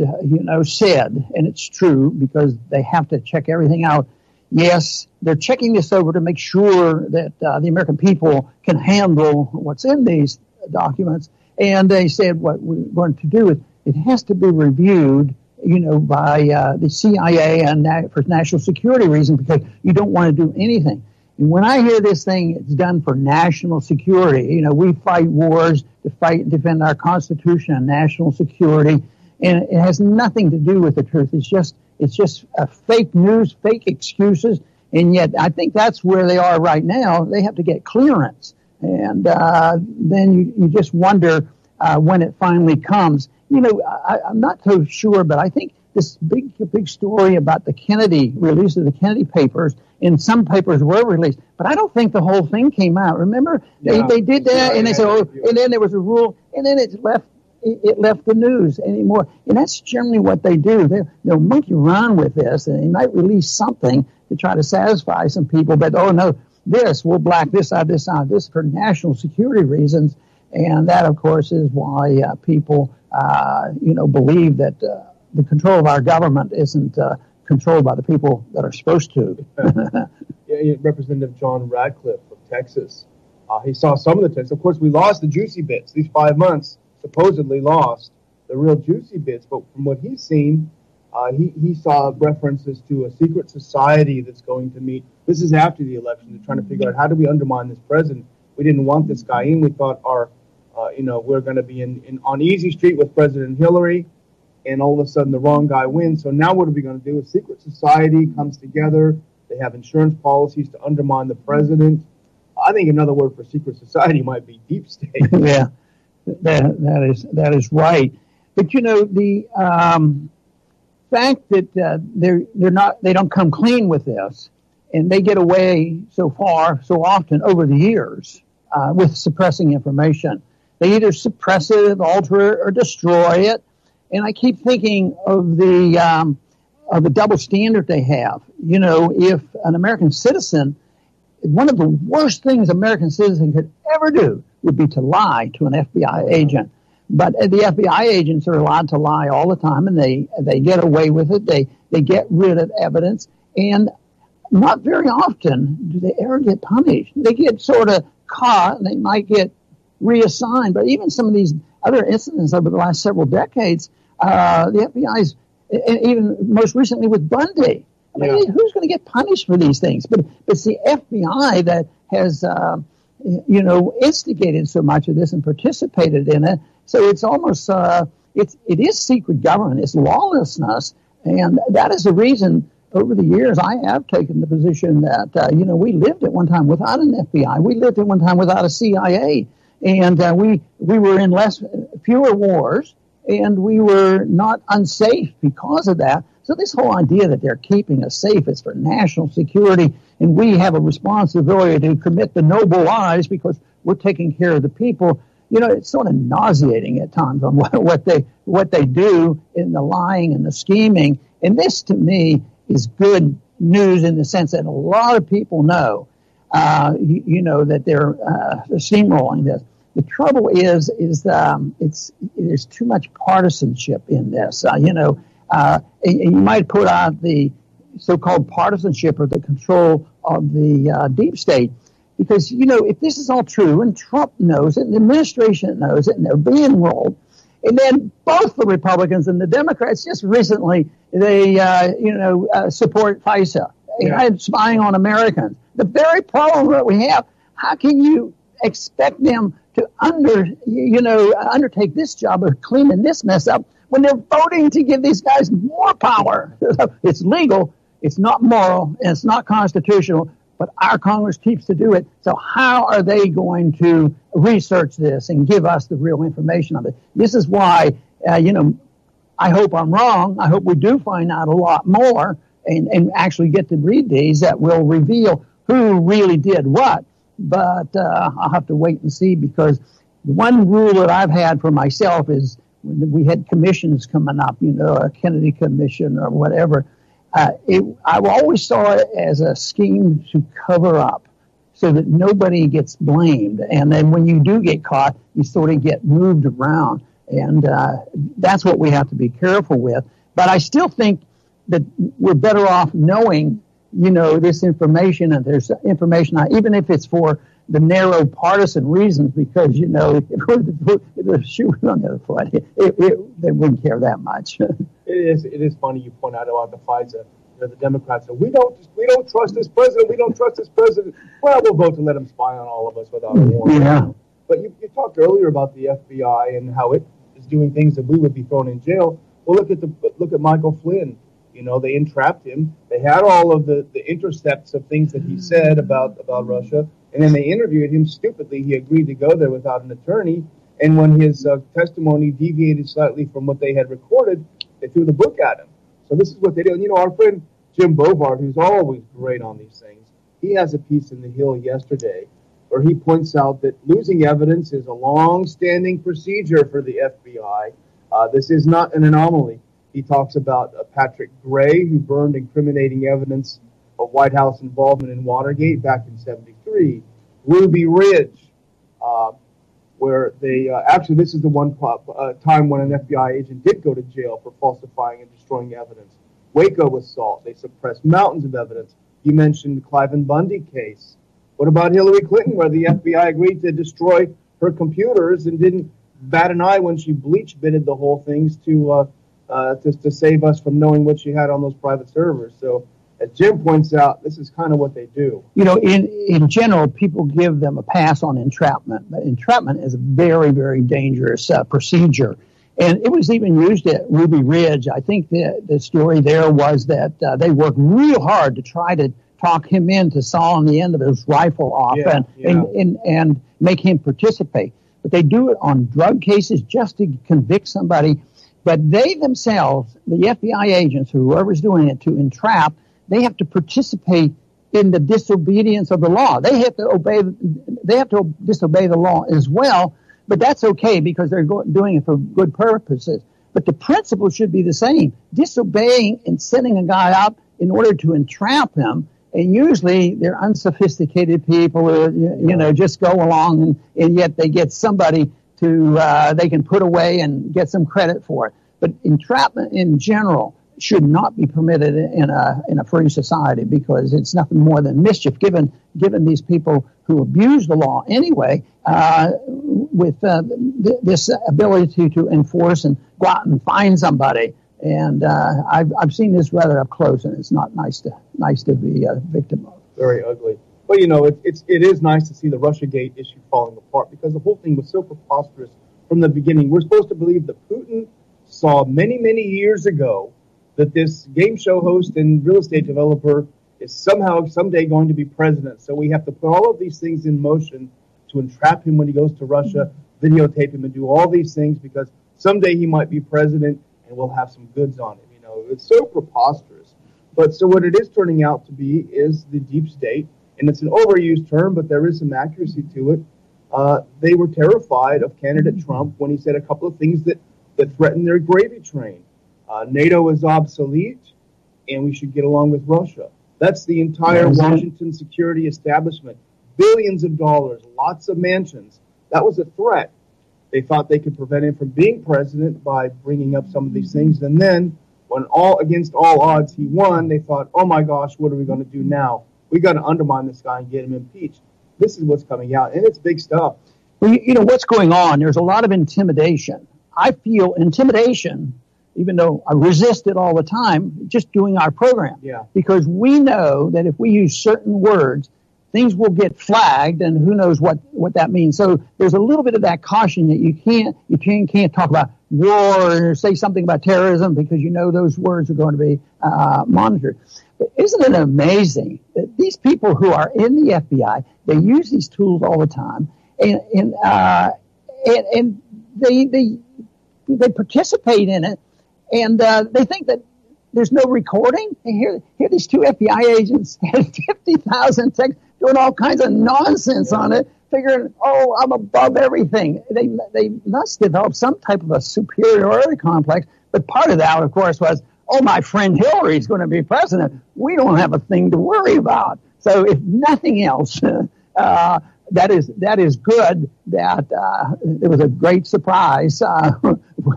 said, and it's true because they have to check everything out. Yes, they're checking this over to make sure that the American people can handle what's in these documents. And they said what we're going to do is it has to be reviewed, by the CIA and for national security reasons, because you don't want to do anything. And when I hear this thing, it's done for national security. We fight wars to fight and defend our Constitution and national security, and it has nothing to do with the truth. It's just fake news, fake excuses, and yet I think that's where they are right now. They have to get clearance, and then you just wonder when it finally comes. I'm not so sure, but I think this big story about the release of the Kennedy papers, and some papers were released, but I don't think the whole thing came out. Remember, they did that, and they said, and then there was a rule, and then it left the news anymore. And that's generally what they do. They'll monkey around with this, and they might release something to try to satisfy some people, but we'll black this out for national security reasons. And that, of course, is why people, believe that the control of our government isn't controlled by the people that are supposed to. Representative John Radcliffe of Texas, he saw some of the text. Of course, we lost the juicy bits. These 5 months supposedly lost the real juicy bits. But from what he's seen, he saw references to a secret society that's going to meet. This is after the election. They're trying to figure out how do we undermine this president. We didn't want this guy in. We thought we're going to be on easy street with President Hillary, and all of a sudden the wrong guy wins. So now what are we going to do? A secret society comes together. They have insurance policies to undermine the president. I think another word for secret society might be deep state. Yeah, that is right. But the fact that they don't come clean with this, and they get away so often over the years with suppressing information. They either suppress it, alter it, or destroy it. And I keep thinking of the double standard they have. If an American citizen, one of the worst things an American citizen could ever do would be to lie to an FBI agent. But the FBI agents are allowed to lie all the time, and they get away with it. They get rid of evidence, and not very often do they ever get punished. They get sort of caught, and they might get reassigned. But even some of these other incidents over the last several decades, the FBI's, and even most recently with Bundy. I mean, who's going to get punished for these things? But it's the FBI that has, instigated so much of this and participated in it. So it's almost, it is secret government. It's lawlessness. And that is the reason over the years I have taken the position that, we lived at one time without an FBI. We lived at one time without a CIA. And we were in fewer wars, and we were not unsafe because of that. So this whole idea that they're keeping us safe is for national security, and we have a responsibility to commit the noble lies because we're taking care of the people. It's sort of nauseating at times on what they do in the lying and the scheming. And this, to me, is good news in the sense that a lot of people know, that they're steamrolling this. The trouble is there's too much partisanship in this. And you might put out the so-called partisanship or the control of the deep state. Because, if this is all true and Trump knows it and the administration knows it and they're being rolled, and then both the Republicans and the Democrats just recently, they, support FISA, spying on Americans. The very problem that we have, how can you expect them to undertake this job of cleaning this mess up when they're voting to give these guys more power? It's legal, it's not moral, and it's not constitutional. But our Congress keeps to do it. So how are they going to research this and give us the real information of it? This is why, I hope I'm wrong. I hope we do find out a lot more and actually get to read these that will reveal who really did what. But I'll have to wait and see, because the one rule that I've had for myself is when we had commissions coming up, a Kennedy Commission or whatever, I always saw it as a scheme to cover up so that nobody gets blamed. And then when you do get caught, you sort of get moved around. And that's what we have to be careful with. But I still think that we're better off knowing, this information, and there's information, even if it's for the narrow partisan reasons, because, if the shoe was on the other foot, they wouldn't care that much. It is funny you point out about the FISA. The Democrats say, we don't trust this president. We don't trust this president. Well, we'll vote to let him spy on all of us without a warrant. Yeah. But you talked earlier about the FBI and how it is doing things that we would be thrown in jail. Well, look at Michael Flynn. They entrapped him. They had all of the intercepts of things that he said about Russia, and then they interviewed him. Stupidly, he agreed to go there without an attorney. And when his testimony deviated slightly from what they had recorded, they threw the book at him. So this is what they do. And, our friend Jim Bovard, who's always great on these things, he has a piece in The Hill yesterday where he points out that losing evidence is a long-standing procedure for the FBI. This is not an anomaly. He talks about Patrick Gray, who burned incriminating evidence of White House involvement in Watergate back in '73. Ruby Ridge, where they actually, this is the one time when an FBI agent did go to jail for falsifying and destroying evidence. Waco assault, they suppressed mountains of evidence. You mentioned the Cliven Bundy case. What about Hillary Clinton, where the FBI agreed to destroy her computers and didn't bat an eye when she bleach bitted the whole things to save us from knowing what she had on those private servers? So, as Jim points out, this is kind of what they do. In general, people give them a pass on entrapment, but entrapment is a very, very dangerous procedure. And it was even used at Ruby Ridge. I think the story there was that they worked real hard to try to talk him into sawing the end of his rifle off and make him participate. But they do it on drug cases just to convict somebody. But they themselves, the FBI agents, whoever's doing it to entrap, they have to participate in the disobedience of the law. They have to disobey the law as well, but that's okay because they're doing it for good purposes. But the principle should be the same. Disobeying and setting a guy up in order to entrap him, and usually they're unsophisticated people who, just go along and yet they get somebody they can put away and get some credit for it. But entrapment in general should not be permitted in a free society, because it's nothing more than mischief given these people who abuse the law anyway, with this ability to enforce and go out and find somebody. And I've seen this rather up close, and it's not nice to be a victim of. Very ugly. But it is nice to see the Russiagate issue falling apart, because the whole thing was so preposterous from the beginning. We're supposed to believe that Putin saw many, many years ago that this game show host and real estate developer is someday going to be president. So we have to put all of these things in motion to entrap him when he goes to Russia, videotape him, and do all these things because someday he might be president and we'll have some goods on him. It's so preposterous. But so what it is turning out to be is the deep state, and it's an overused term, but there is some accuracy to it. They were terrified of candidate Trump when he said a couple of things that threatened their gravy train. NATO is obsolete, and we should get along with Russia. That's the entire Washington security establishment. Billions of dollars, lots of mansions. That was a threat. They thought they could prevent him from being president by bringing up some of these things. And then, when against all odds he won, they thought, oh my gosh, what are we going to do now? We got to undermine this guy and get him impeached. This is what's coming out, and it's big stuff. Well, you know what's going on. There's a lot of intimidation. I feel intimidation, even though I resist it all the time, just doing our program. Yeah. Because we know that if we use certain words, things will get flagged, and who knows what that means. So there's a little bit of that caution that you can't talk about war or say something about terrorism because you know those words are going to be monitored. But isn't it amazing that these people who are in the FBI, they use these tools all the time, and they participate in it, and they think that there's no recording. And here these two FBI agents had 50,000 texts doing all kinds of nonsense on it, figuring, oh, I'm above everything. They must develop some type of a superiority complex. But part of that, of course, was, oh, my friend Hillary's going to be president. We don't have a thing to worry about. So if nothing else, that is good that it was a great surprise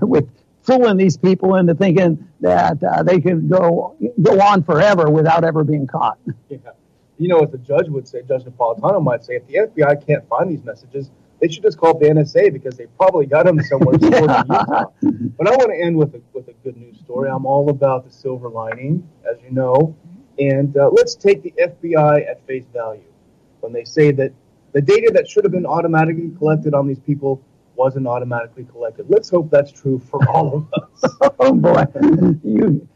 with fooling these people into thinking that they could go on forever without ever being caught. Yeah. You know what the judge would say, Judge Napolitano might say, if the FBI can't find these messages, they should just call the NSA because they probably got them somewhere stored in Utah. But I want to end with a good news story. I'm all about the silver lining, as you know. And let's take the FBI at face value when they say that the data that should have been automatically collected on these people wasn't automatically collected. Let's hope that's true for all of us. Oh, boy.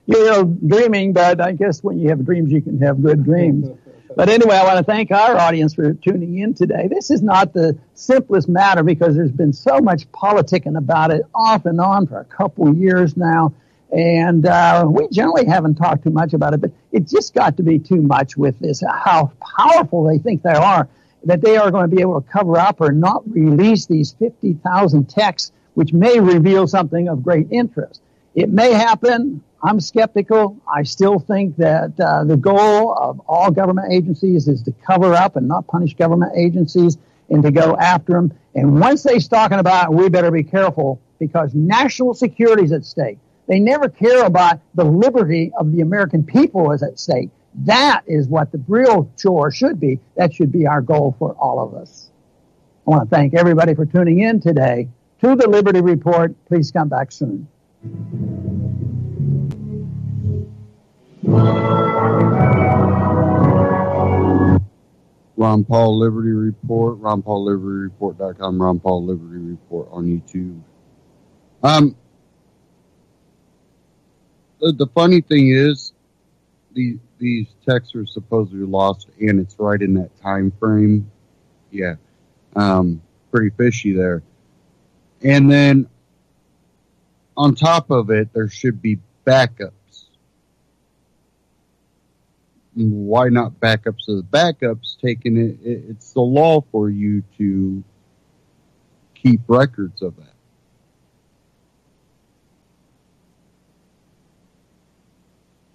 You're dreaming, but I guess when you have dreams, you can have good dreams. But anyway, I want to thank our audience for tuning in today. This is not the simplest matter because there's been so much politicking about it off and on for a couple of years now. And we generally haven't talked too much about it, but it just got to be too much with this, how powerful they think they are, that they are going to be able to cover up or not release these 50,000 texts, which may reveal something of great interest. It may happen. I'm skeptical. I still think that the goal of all government agencies is to cover up and not punish government agencies and to go after them. And once they start talking about it, we better be careful because national security is at stake. They never care about the liberty of the American people is at stake. That is what the real chore should be. That should be our goal for all of us. I want to thank everybody for tuning in today to the Liberty Report. Please come back soon. Ron Paul Liberty Report, RonPaulLibertyReport.com, Ron Paul Liberty Report on YouTube. The funny thing is, these texts are supposedly lost, and it's right in that time frame. Yeah, pretty fishy there. And then on top of it, there should be backups. Why not backups of the backups? Taking it's the law for you to keep records of that.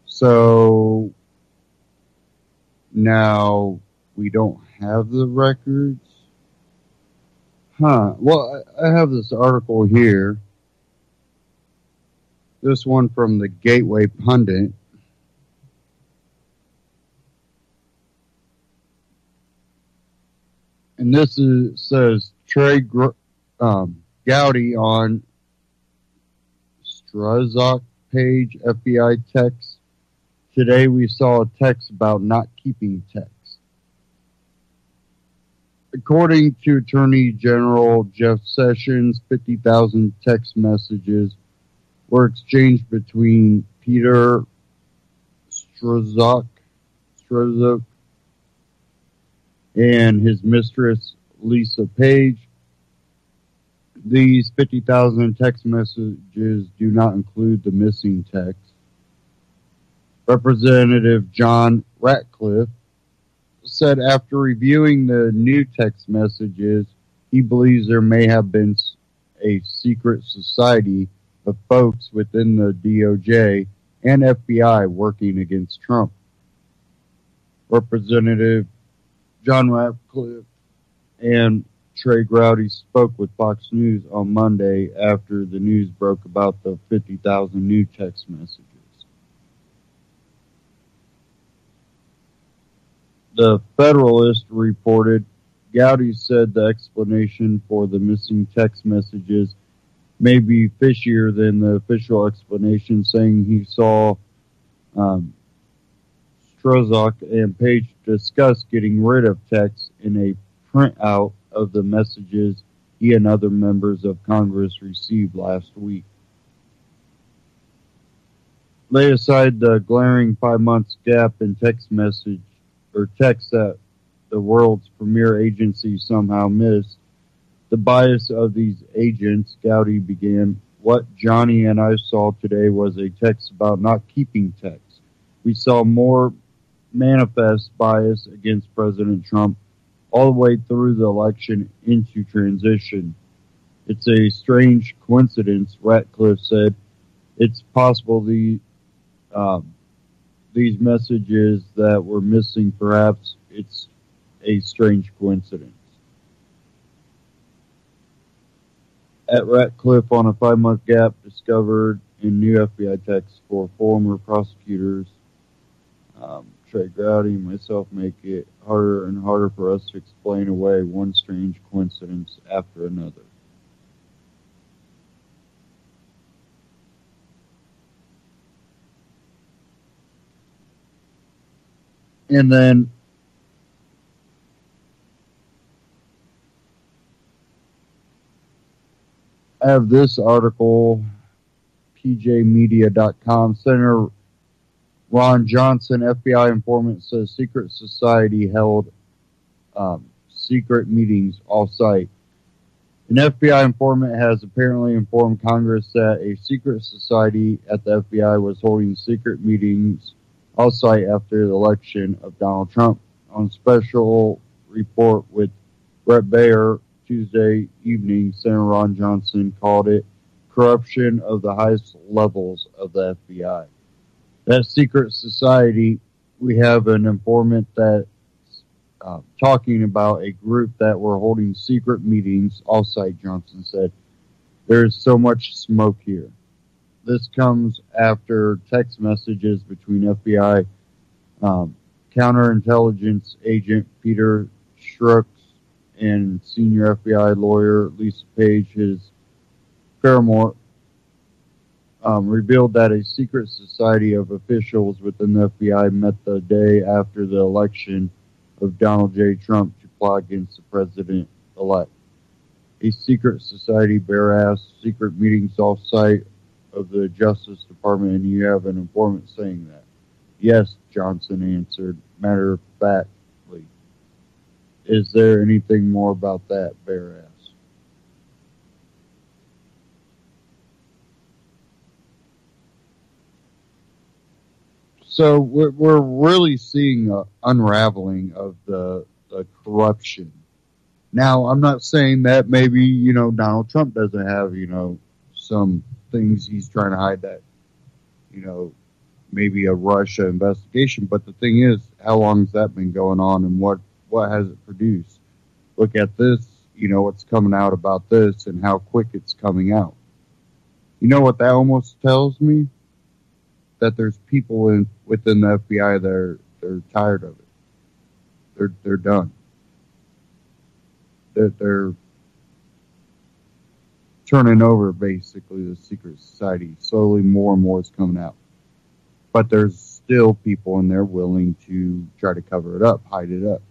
So now we don't have the records. Well, I have this article here. This one from the Gateway Pundit. And this says Trey Gowdy on Struzok page, FBI text. Today we saw a text about not keeping text. According to Attorney General Jeff Sessions, 50,000 text messages were exchanged between Peter Struzok and his mistress, Lisa Page. These 50,000 text messages do not include the missing text. Representative John Ratcliffe said after reviewing the new text messages, he believes there may have been a secret society of folks within the DOJ and FBI working against Trump. Representative John Ratcliffe and Trey Gowdy spoke with Fox News on Monday after the news broke about the 50,000 new text messages. The Federalist reported Gowdy said the explanation for the missing text messages may be fishier than the official explanation, saying he saw Strzok and Page discuss getting rid of text in a printout of the messages he and other members of Congress received last week. Lay aside the glaring 5 months gap in text that the world's premier agency somehow missed. The bias of these agents, Gowdy began, what Johnny and I saw today was a text about not keeping text. We saw more manifest bias against President Trump all the way through the election into transition. It's a strange coincidence, Ratcliffe said. It's possible these messages that were missing, perhaps it's a strange coincidence. At Ratcliffe, on a 5-month gap discovered in new FBI texts for former prosecutors, Trey Gowdy and myself make it harder and harder for us to explain away one strange coincidence after another. And then I have this article, pjmedia.com. Senator Ron Johnson, FBI informant, says secret society held secret meetings off-site. An FBI informant has apparently informed Congress that a secret society at the FBI was holding secret meetings off-site after the election of Donald Trump. On special report with Brett Baer Tuesday evening, Senator Ron Johnson called it corruption of the highest levels of the FBI. That secret society, we have an informant that's talking about a group that were holding secret meetings off-site, Johnson said. There's so much smoke here. This comes after text messages between FBI counterintelligence agent Peter Strzok and senior FBI lawyer Lisa Page, his paramour, revealed that a secret society of officials within the FBI met the day after the election of Donald J. Trump to plot against the president-elect. A secret society bare-ass secret meetings off-site of the Justice Department, and you have an informant saying that. Yes, Johnson answered, matter-of-factly. Is there anything more about that, bare-ass? So we're really seeing an unraveling of the corruption. Now, I'm not saying that maybe, Donald Trump doesn't have, some things he's trying to hide that, maybe a Russia investigation. But the thing is, how long has that been going on and what has it produced? Look at this, what's coming out about this and how quick it's coming out. You know what that almost tells me? That there's people within the FBI that they're tired of it. They're done. They're turning over basically the secret society. Slowly more and more is coming out. But there's still people in there willing to try to cover it up, hide it up,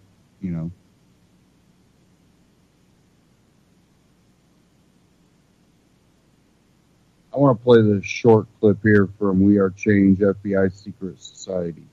I want to play this short clip here from We Are Change, FBI Secret Society.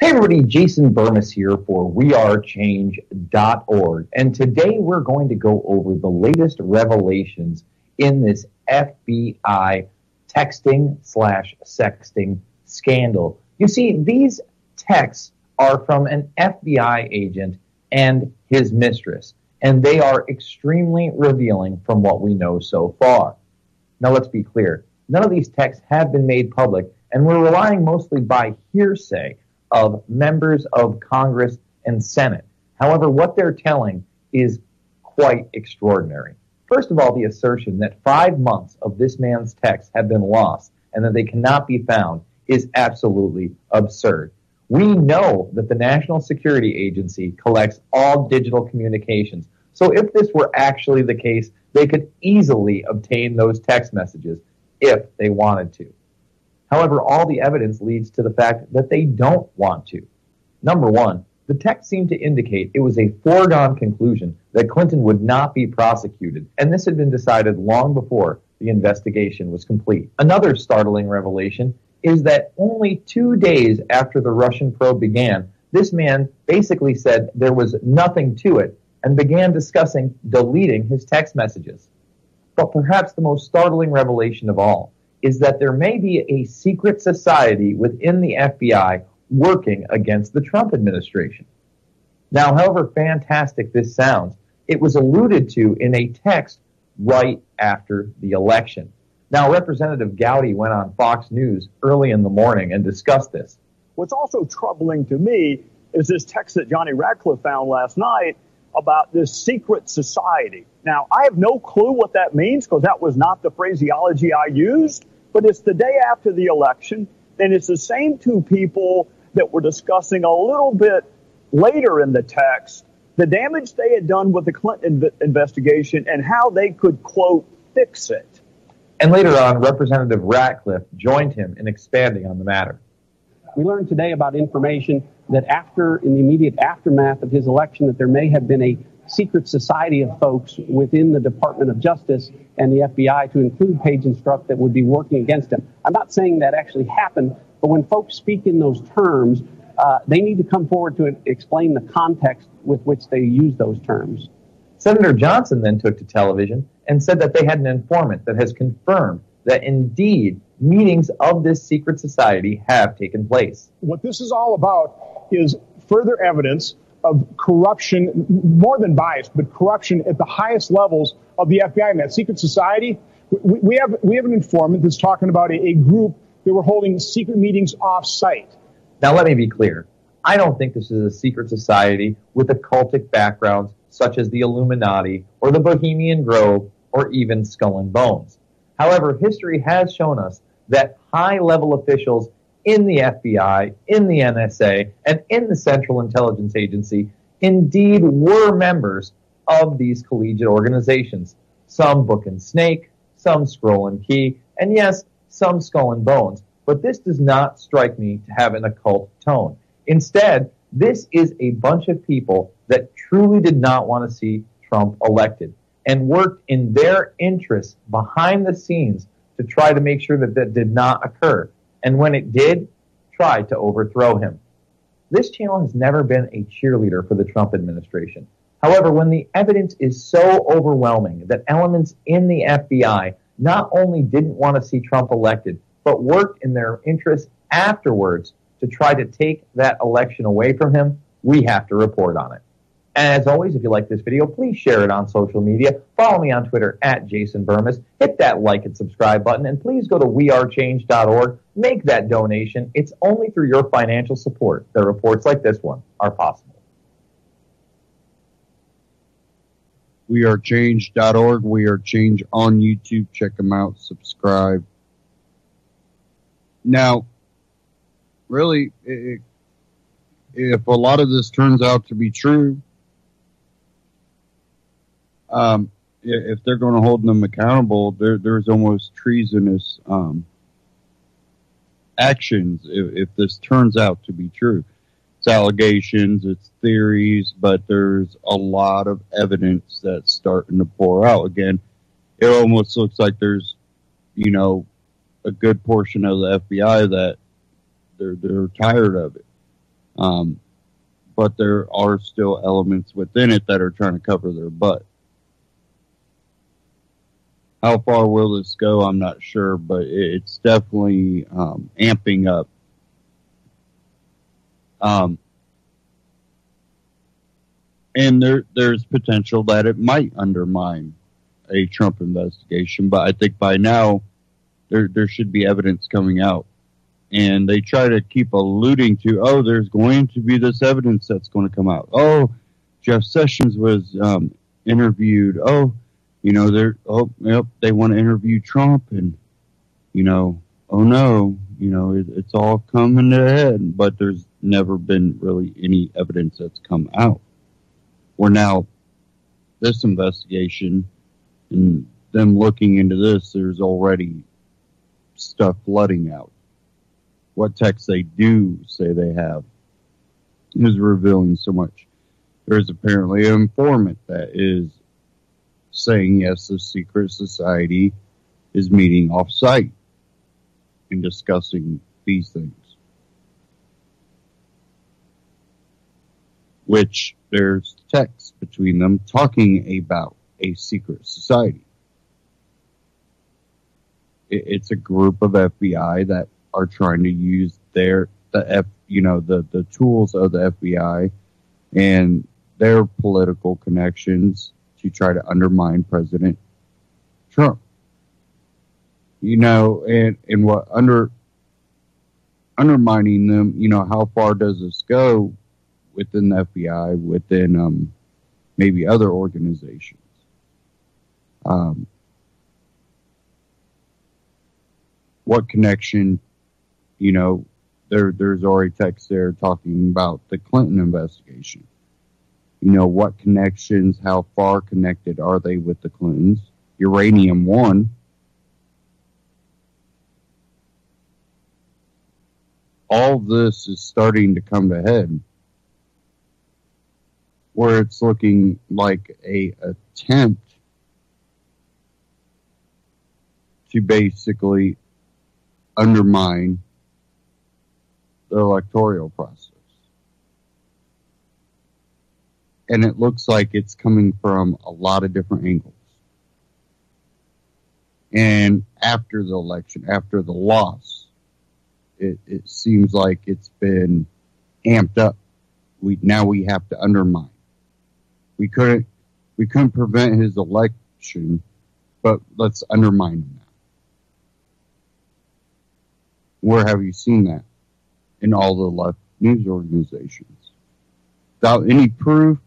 Hey everybody, Jason Burmis here for wearechange.org. And today we're going to go over the latest revelations in this FBI texting/sexting scandal. You see, these texts are from an FBI agent and his mistress, and they are extremely revealing from what we know so far. Now let's be clear. None of these texts have been made public, and we're relying mostly by hearsay of members of Congress and Senate. However, what they're telling is quite extraordinary. First of all, the assertion that 5 months of this man's texts have been lost and that they cannot be found is absolutely absurd. We know that the National Security Agency collects all digital communications. So if this were actually the case, they could easily obtain those text messages if they wanted to. However, all the evidence leads to the fact that they don't want to. Number one, the text seemed to indicate it was a foregone conclusion that Clinton would not be prosecuted, and this had been decided long before the investigation was complete. Another startling revelation is that only 2 days after the Russian probe began, this man basically said there was nothing to it and began discussing deleting his text messages. But perhaps the most startling revelation of all is that there may be a secret society within the FBI working against the Trump administration. Now, however fantastic this sounds, it was alluded to in a text right after the election. Now, Representative Gowdy went on Fox News early in the morning and discussed this. What's also troubling to me is this text that Johnny Radcliffe found last night about this secret society. Now, I have no clue what that means because that was not the phraseology I used, but it's the day after the election, and it's the same two people that were discussing a little bit later in the text the damage they had done with the Clinton investigation and how they could, quote, fix it. And later on, Representative Ratcliffe joined him in expanding on the matter. We learned today about information that in the immediate aftermath of his election, that there may have been a secret society of folks within the Department of Justice and the FBI, to include Page and Strzok, that would be working against him. I'm not saying that actually happened, but when folks speak in those terms, they need to come forward to explain the context with which they use those terms. Senator Johnson then took to television and said that they had an informant that has confirmed that indeed meetings of this secret society have taken place. What this is all about is further evidence of corruption, more than bias, but corruption at the highest levels of the FBI and that secret society. We have an informant that's talking about a group that were holding secret meetings off-site. Now, let me be clear. I don't think this is a secret society with occultic backgrounds such as the Illuminati or the Bohemian Grove or even Skull and Bones. However, history has shown us that high-level officials in the FBI, in the NSA, and in the Central Intelligence Agency indeed were members of these collegiate organizations. Some Book and Snake, some Scroll and Key, and yes, some Skull and Bones. But this does not strike me to have an occult tone. Instead, this is a bunch of people that truly did not want to see Trump elected and worked in their interests behind the scenes to try to make sure that that did not occur. And when it did, tried to overthrow him. This channel has never been a cheerleader for the Trump administration. However, when the evidence is so overwhelming that elements in the FBI not only didn't want to see Trump elected, but worked in their interests afterwards to try to take that election away from him, we have to report on it. And as always, if you like this video, please share it on social media. Follow me on Twitter at Jason Burmis. Hit that like and subscribe button. And please go to wearechange.org. Make that donation. It's only through your financial support that reports like this one are possible. wearechange.org. We Are Change on YouTube. Check them out. Subscribe. Now, really, if a lot of this turns out to be true, if they're going to hold them accountable, there's almost treasonous actions if this turns out to be true. It's allegations, it's theories, but there's a lot of evidence that's starting to pour out. Again, it almost looks like there's, a good portion of the FBI that they're tired of it. But there are still elements within it that are trying to cover their butt. How far will this go? I'm not sure, but it's definitely amping up. And there's potential that it might undermine a Trump investigation, but I think by now there should be evidence coming out And they try to keep alluding to, oh, there's going to be this evidence that's going to come out. Oh, Jeff Sessions was interviewed. Oh, they want to interview Trump, and oh no, it's all coming to a head. But there's never been really any evidence that's come out. Where now, this investigation and them looking into this, there's already stuff flooding out. What text they do say they have is revealing so much. There's apparently an informant that is saying, yes, the secret society is meeting off-site and discussing these things. Which there's text between them talking about a secret society. It's a group of FBI that are trying to use the tools of the FBI and their political connections to try to undermine President Trump. And what undermining them, how far does this go within the FBI, within maybe other organizations? What connection, there's already text there talking about the Clinton investigation. What connections, how far connected are they with the Clintons? Uranium One. All this is starting to come to head, where it's looking like a attempt to basically undermine the electoral process. And it looks like it's coming from a lot of different angles. And after the election, after the loss, it seems like it's been amped up. Now we have to undermine. We couldn't prevent his election, but let's undermine him now. Where have you seen that? In all the left news organizations. Without any proof,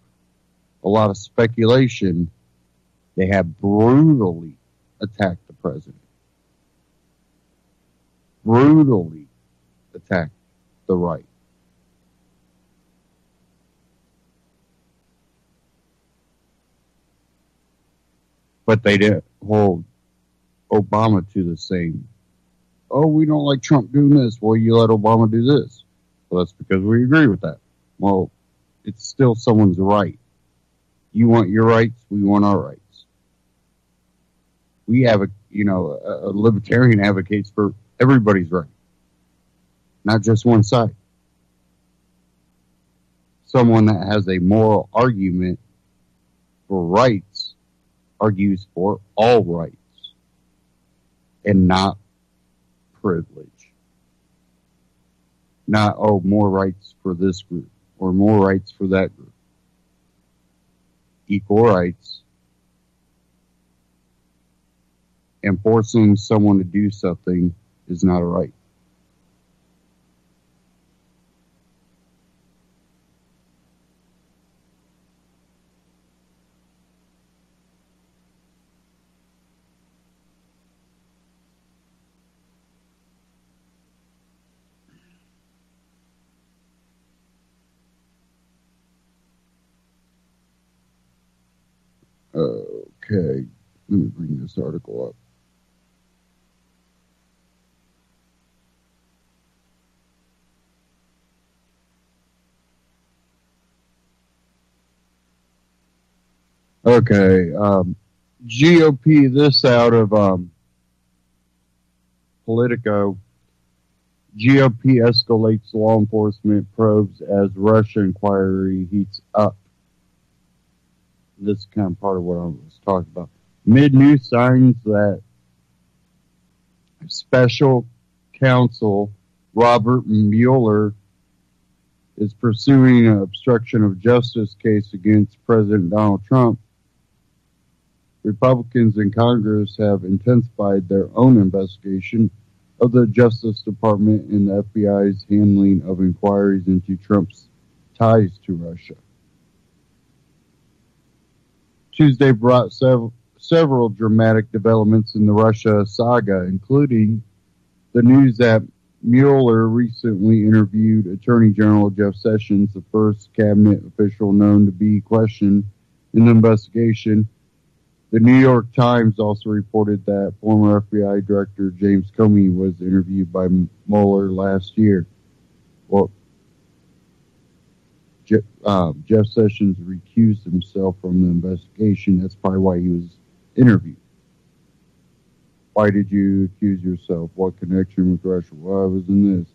a lot of speculation, they have brutally attacked the president. Brutally attacked the right. But they didn't hold Obama to the same. Oh, we don't like Trump doing this. Well, you let Obama do this. Well, that's because we agree with that. Well, it's still someone's right. You want your rights, we want our rights. We have a libertarian advocates for everybody's right, not just one side. Someone that has a moral argument for rights argues for all rights and not privilege. Not, more rights for this group or more rights for that group. Equal rights. And forcing someone to do something is not a right. Okay, let me bring this article up. Okay, GOP, this out of Politico. GOP escalates law enforcement probes as Russia inquiry heats up. This is kind of part of what I was talking about. Mid-new signs that special counsel Robert Mueller is pursuing an obstruction of justice case against President Donald Trump. Republicans in Congress have intensified their own investigation of the Justice Department and the FBI's handling of inquiries into Trump's ties to Russia. Tuesday brought several dramatic developments in the Russia saga, including the news that Mueller recently interviewed Attorney General Jeff Sessions, the first cabinet official known to be questioned in the investigation. The New York Times also reported that former FBI Director James Comey was interviewed by Mueller last year. Well, Jeff Sessions recused himself from the investigation. That's probably why he was interviewed. Why did you accuse yourself? What connection with Russia? Well, I was in this.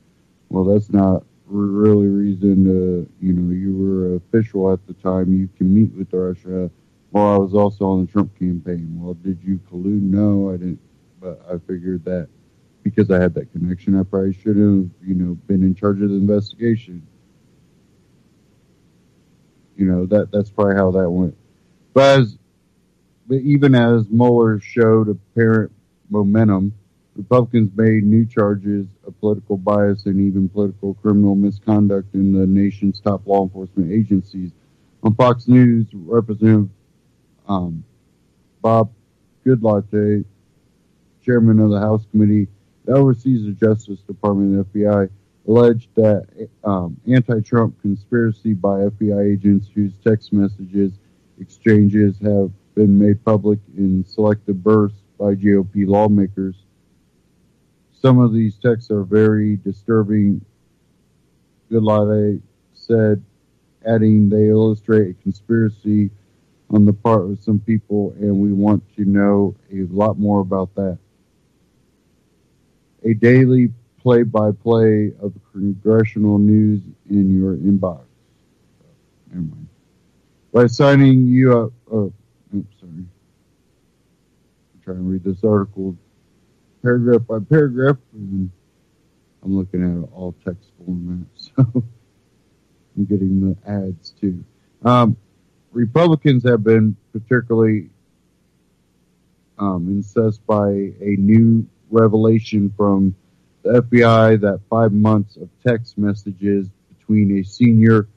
Well, that's not really reason to, you were an official at the time. You can meet with Russia. Well, I was also on the Trump campaign. Well, did you collude? No, I didn't. But I figured that because I had that connection, I probably should have, been in charge of the investigation. That's probably how that went. But even as Mueller showed apparent momentum, Republicans made new charges of political bias and even political criminal misconduct in the nation's top law enforcement agencies. On Fox News, Representative Bob Goodlatte, chairman of the House Committee that oversees the Justice Department and FBI, alleged that anti-Trump conspiracy by FBI agents whose text messages exchanges have been made public in selected bursts by GOP lawmakers. Some of these texts are very disturbing, Goodlatte said, adding they illustrate a conspiracy on the part of some people, and we want to know a lot more about that. A daily play-by-play of congressional news in your inbox. Never mind. By signing you up, sorry. I'm trying to read this article paragraph by paragraph, and I'm looking at it all text format, so I'm getting the ads too. Republicans have been particularly incensed by a new revelation from the FBI that 5 months of text messages between a senior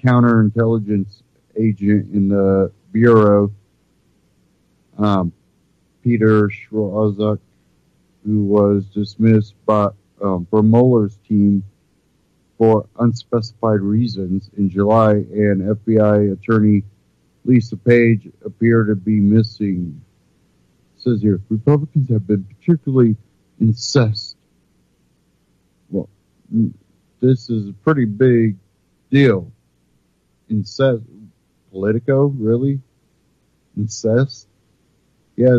counterintelligence agent in the Bureau, Peter Schwarzak, who was dismissed from Mueller's team for unspecified reasons in July, and FBI attorney Lisa Page appear to be missing. It says here, Republicans have been particularly incensed. Well, this is a pretty big deal. Incest, Politico, really? Incest? Yeah,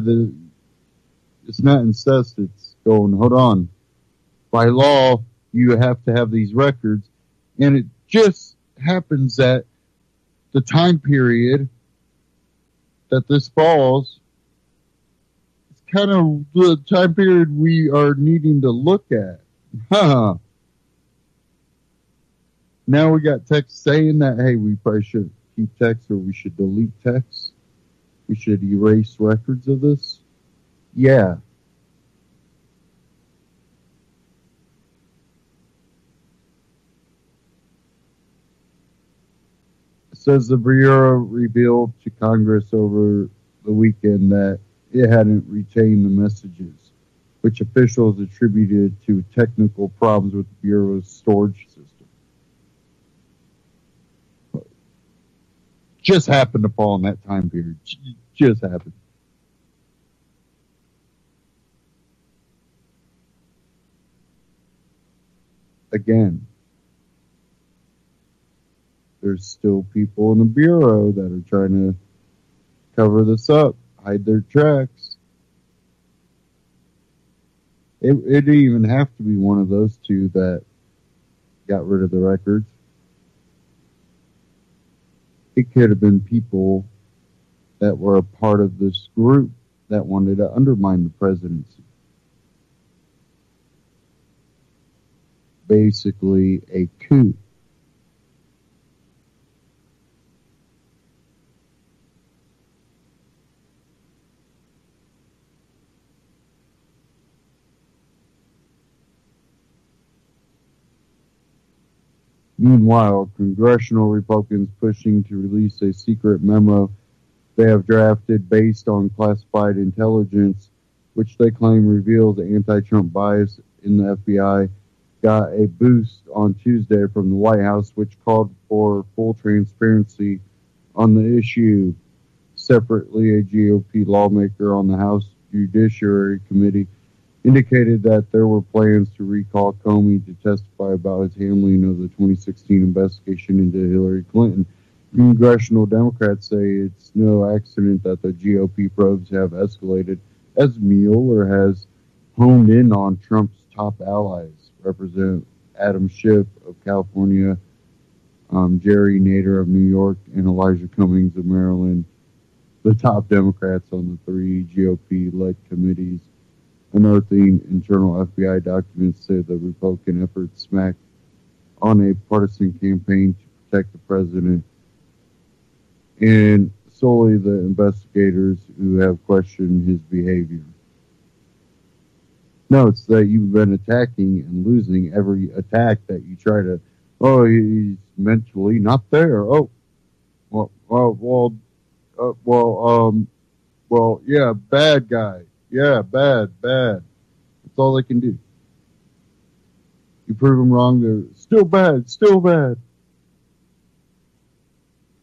it's not incest, it's going, hold on. By law, you have to have these records, and it just happens that the time period that this falls is kind of the time period we are needing to look at. Now we got text saying that, hey, we probably should keep text, or we should delete text. We should erase records of this. Yeah. It says the Bureau revealed to Congress over the weekend that it hadn't retained the messages, which officials attributed to technical problems with the Bureau's storage system. Just happened to fall in that time period. Just happened. Again, there's still people in the Bureau that are trying to cover this up, hide their tracks. It didn't even have to be one of those two that got rid of the records. It could have been people that were a part of this group that wanted to undermine the presidency. Basically a coup. Meanwhile, congressional Republicans pushing to release a secret memo they have drafted based on classified intelligence, which they claim reveals anti-Trump bias in the FBI, got a boost on Tuesday from the White House, which called for full transparency on the issue. Separately, a GOP lawmaker on the House Judiciary Committee indicated that there were plans to recall Comey to testify about his handling of the 2016 investigation into Hillary Clinton. Congressional Democrats say it's no accident that the GOP probes have escalated as Mueller has honed in on Trump's top allies. Representative Adam Schiff of California, Jerry Nader of New York, and Elijah Cummings of Maryland, the top Democrats on the three GOP-led committees, unearthing internal FBI documents, say the Republican efforts smacked on a partisan campaign to protect the president, and solely the investigators who have questioned his behavior. Notes that you've been attacking and losing every attack that you try to, oh, he's mentally not there. Oh, well, yeah, bad guy. Yeah, bad. That's all they can do. You prove them wrong, they're still bad.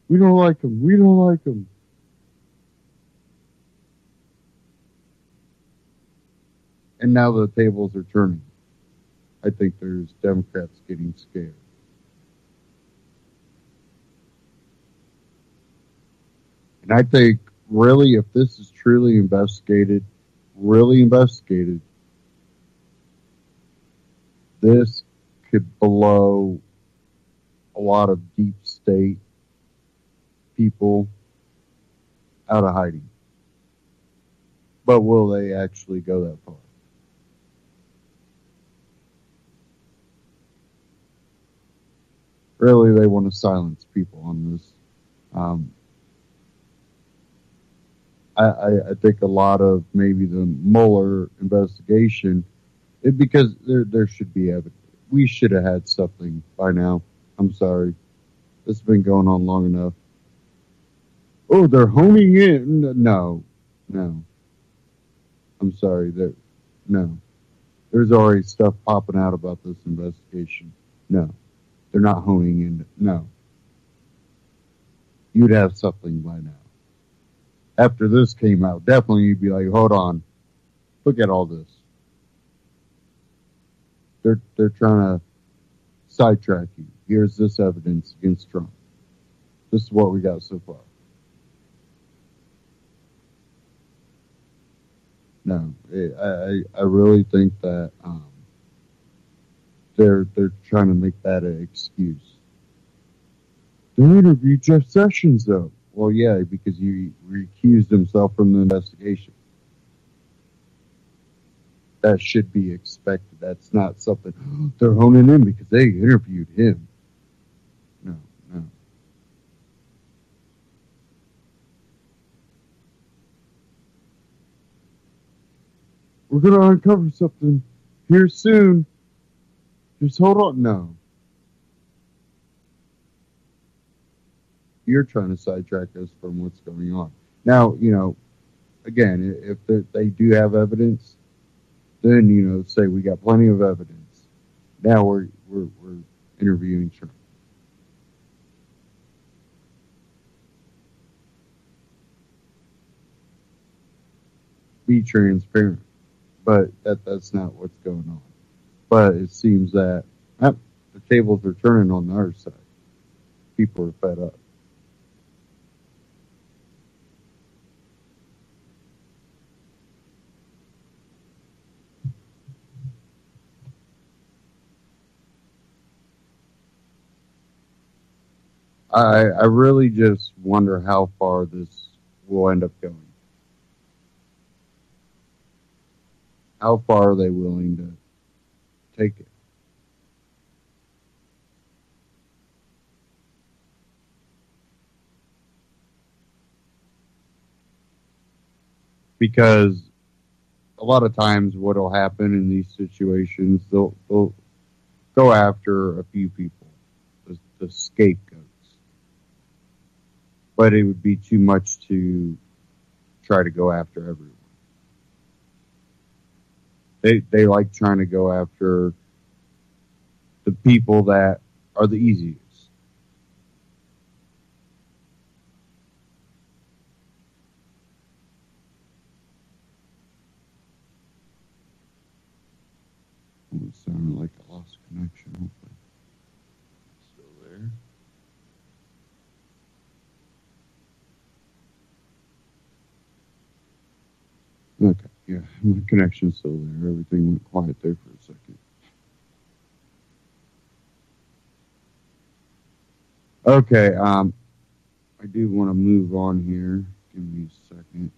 We don't like him. And now the tables are turning. I think there's Democrats getting scared. And I think, really, if this is truly investigated, this could blow a lot of deep state people out of hiding. But will they actually go that far? Really, they want to silence people on this. I think a lot of maybe the Mueller investigation, because there should be evidence. We should have had something by now. I'm sorry. This has been going on long enough. Oh, they're honing in. No. I'm sorry. No. There's already stuff popping out about this investigation. No. They're not honing in. No. You'd have something by now. After this came out, definitely you'd be like, hold on. Look at all this. They're trying to sidetrack you. Here's this evidence against Trump. This is what we got so far. No, I really think that they're trying to make that an excuse. They interviewed Jeff Sessions, though. Well, yeah, because he recused himself from the investigation. That should be expected. That's not something they're honing in because they interviewed him. No. We're going to uncover something here soon. Just hold on. No. You're trying to sidetrack us from what's going on. Now, again, if they do have evidence, then, say we got plenty of evidence. Now we're interviewing Trump. Be transparent. But that's not what's going on. But it seems that the tables are turning on our side. People are fed up. I really just wonder how far this will end up going. How far are they willing to take it? Because a lot of times what will happen in these situations, they'll go after a few people. the scapegoats. But it would be too much to try to go after everyone. They like trying to go after the people that are the easiest. It sounded like I lost connection. Hopefully, it's still there. Okay, yeah, my connection's still there. Everything went quiet there for a second. Okay, I do want to move on here. Give me a second.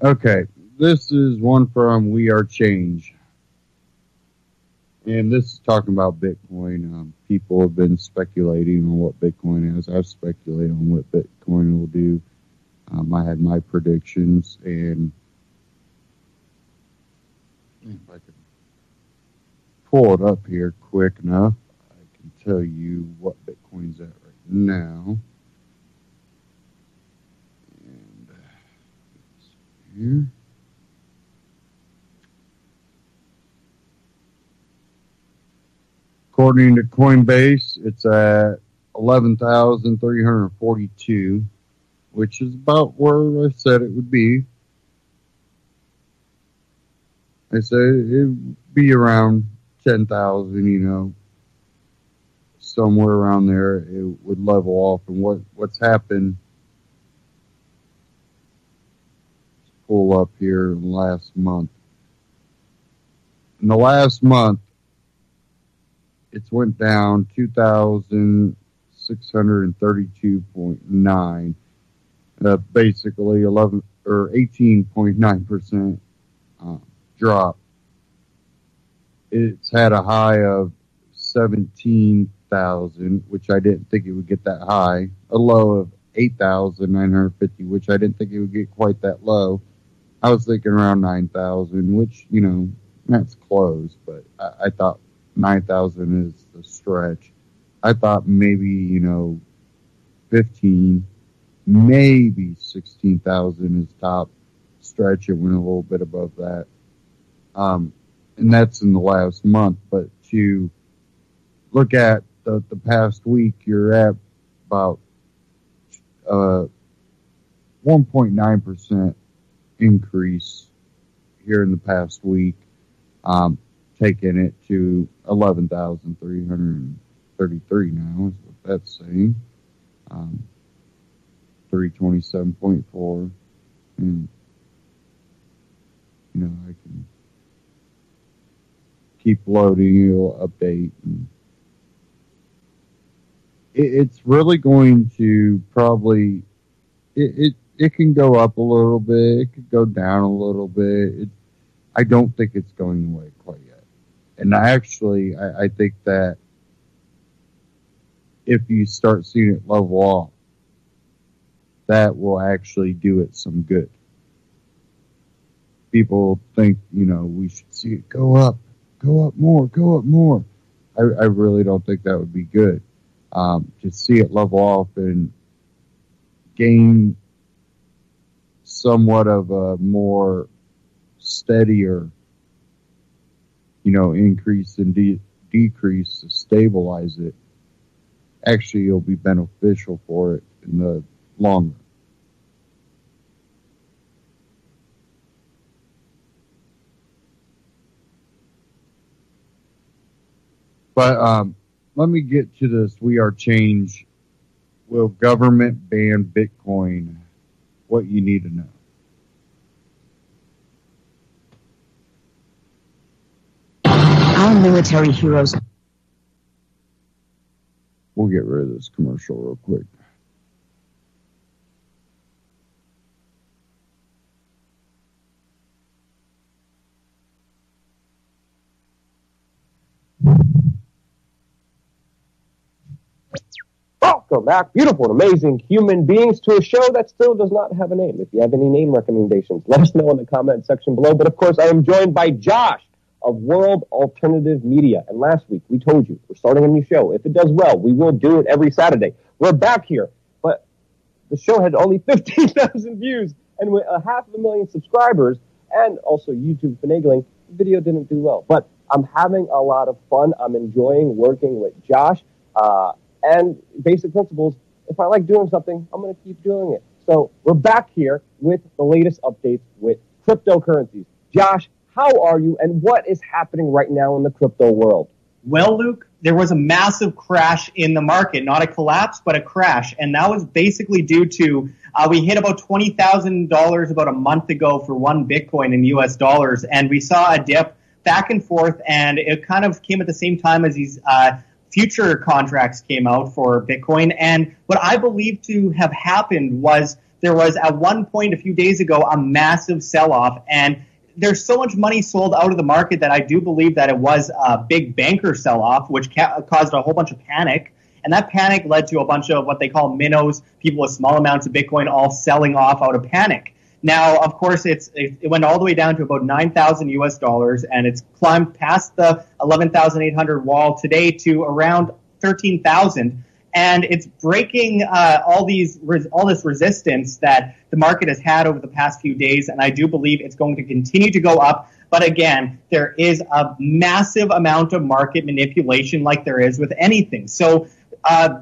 Okay, this is one from We Are Change. And this is talking about Bitcoin. People have been speculating on what Bitcoin is. I've speculated on what Bitcoin will do. I had my predictions, and if I can pull it up here quick enough, I can tell you what Bitcoin's at right now. And here. According to Coinbase, it's at 11,342, which is about where I said it would be. I said it would be around 10,000, somewhere around there. It would level off. And what's happened, let's pull up here last month. In the last month, it's went down 2,632.9, basically 11 or 18.9% drop. It's had a high of 17,000, which I didn't think it would get that high. A low of 8,950, which I didn't think it would get quite that low. I was thinking around 9,000, which that's close, but I thought 9,000 is the stretch. I thought maybe, 15, maybe 16,000 is top stretch. It went a little bit above that. And that's in the last month. But to look at the past week, you're at about 1.9% increase here in the past week. Taking it to 11,333 now is what that's saying. 327.4. And, I can keep loading, it'll update. And it's really going to probably, it can go up a little bit, it could go down a little bit. I don't think it's going away quite yet. And I think that if you start seeing it level off, that will actually do it some good. People think, we should see it go up more. I really don't think that would be good. To see it level off and gain somewhat of a more steadier, increase and decrease to stabilize it, actually you'll be beneficial for it in the long run. But let me get to this. We Are Change. Will government ban Bitcoin? What you need to know. Our military heroes. We'll get rid of this commercial real quick. Dr. Mac, beautiful and amazing human beings, to a show that still does not have a name. If you have any name recommendations, let us know in the comment section below. But of course, I am joined by Josh of World Alternative Media. And last week, we told you, we're starting a new show. If it does well, we will do it every Saturday. We're back here, but the show had only 15,000 views, and with 500,000 subscribers, and also YouTube finagling, the video didn't do well. But I'm having a lot of fun. I'm enjoying working with Josh. And basic principles, if I like doing something, I'm going to keep doing it. So we're back here with the latest updates with cryptocurrencies. Josh, how are you, and what is happening right now in the crypto world? Well, Luke, there was a massive crash in the market, not a collapse, but a crash. And that was basically due to, we hit about $20,000 about a month ago for one Bitcoin in US dollars. And we saw a dip back and forth, and it kind of came at the same time as these future contracts came out for Bitcoin. And what I believe to have happened was there was at one point a few days ago a massive sell-off, and there's so much money sold out of the market that I do believe that it was a big banker sell-off, which caused a whole bunch of panic. And that panic led to a bunch of what they call minnows, people with small amounts of Bitcoin, all selling off out of panic. Now, of course, it went all the way down to about 9,000 US dollars, and it's climbed past the 11,800 wall today to around 13,000. And it's breaking all this resistance that the market has had over the past few days, and I do believe it's going to continue to go up. But again, there is a massive amount of market manipulation like there is with anything. So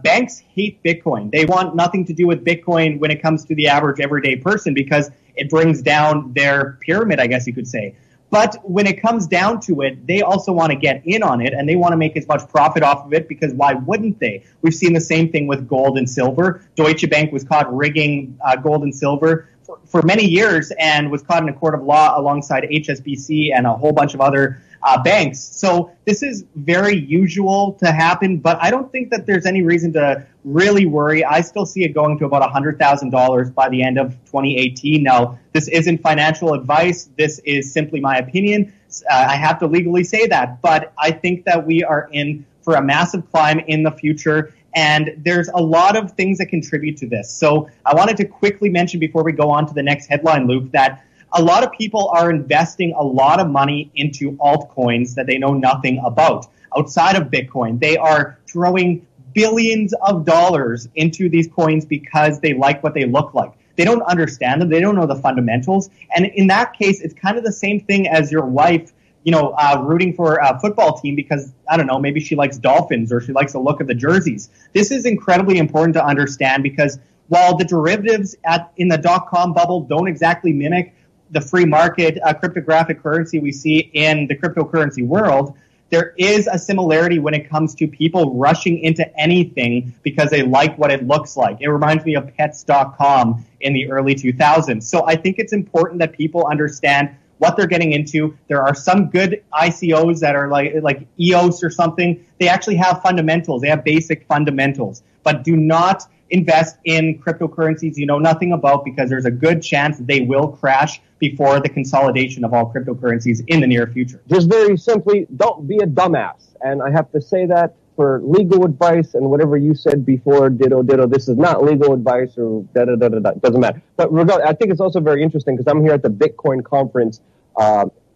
banks hate Bitcoin. They want nothing to do with Bitcoin when it comes to the average everyday person because it brings down their pyramid, I guess you could say. But when it comes down to it, they also want to get in on it, and they want to make as much profit off of it, because why wouldn't they? We've seen the same thing with gold and silver. Deutsche Bank was caught rigging gold and silver for many years and was caught in a court of law alongside HSBC and a whole bunch of other banks. So this is very usual to happen, but I don't think that there's any reason to really worry. I still see it going to about $100,000 by the end of 2018. Now, this isn't financial advice. This is simply my opinion. I have to legally say that, but I think that we are in for a massive climb in the future, and there's a lot of things that contribute to this. So I wanted to quickly mention before we go on to the next headline, Luke, that a lot of people are investing a lot of money into altcoins that they know nothing about. Outside of Bitcoin, they are throwing billions of dollars into these coins because they like what they look like. They don't understand them. They don't know the fundamentals. And in that case, it's kind of the same thing as your wife, rooting for a football team because, I don't know, maybe she likes Dolphins or she likes the look of the jerseys. This is incredibly important to understand because while the derivatives in the .com bubble don't exactly mimic the free market cryptographic currency we see in the cryptocurrency world, there is a similarity when it comes to people rushing into anything because they like what it looks like. It reminds me of pets.com in the early 2000s. So I think it's important that people understand what they're getting into. There are some good ICOs that are like EOS or something. They actually have fundamentals. They have basic fundamentals. But do not invest in cryptocurrencies you know nothing about, because there's a good chance they will crash before the consolidation of all cryptocurrencies in the near future. Just very simply, don't be a dumbass. And I have to say that for legal advice and whatever you said before, ditto. This is not legal advice or da-da-da-da-da. It doesn't matter. But regardless, I think it's also very interesting because I'm here at the Bitcoin conference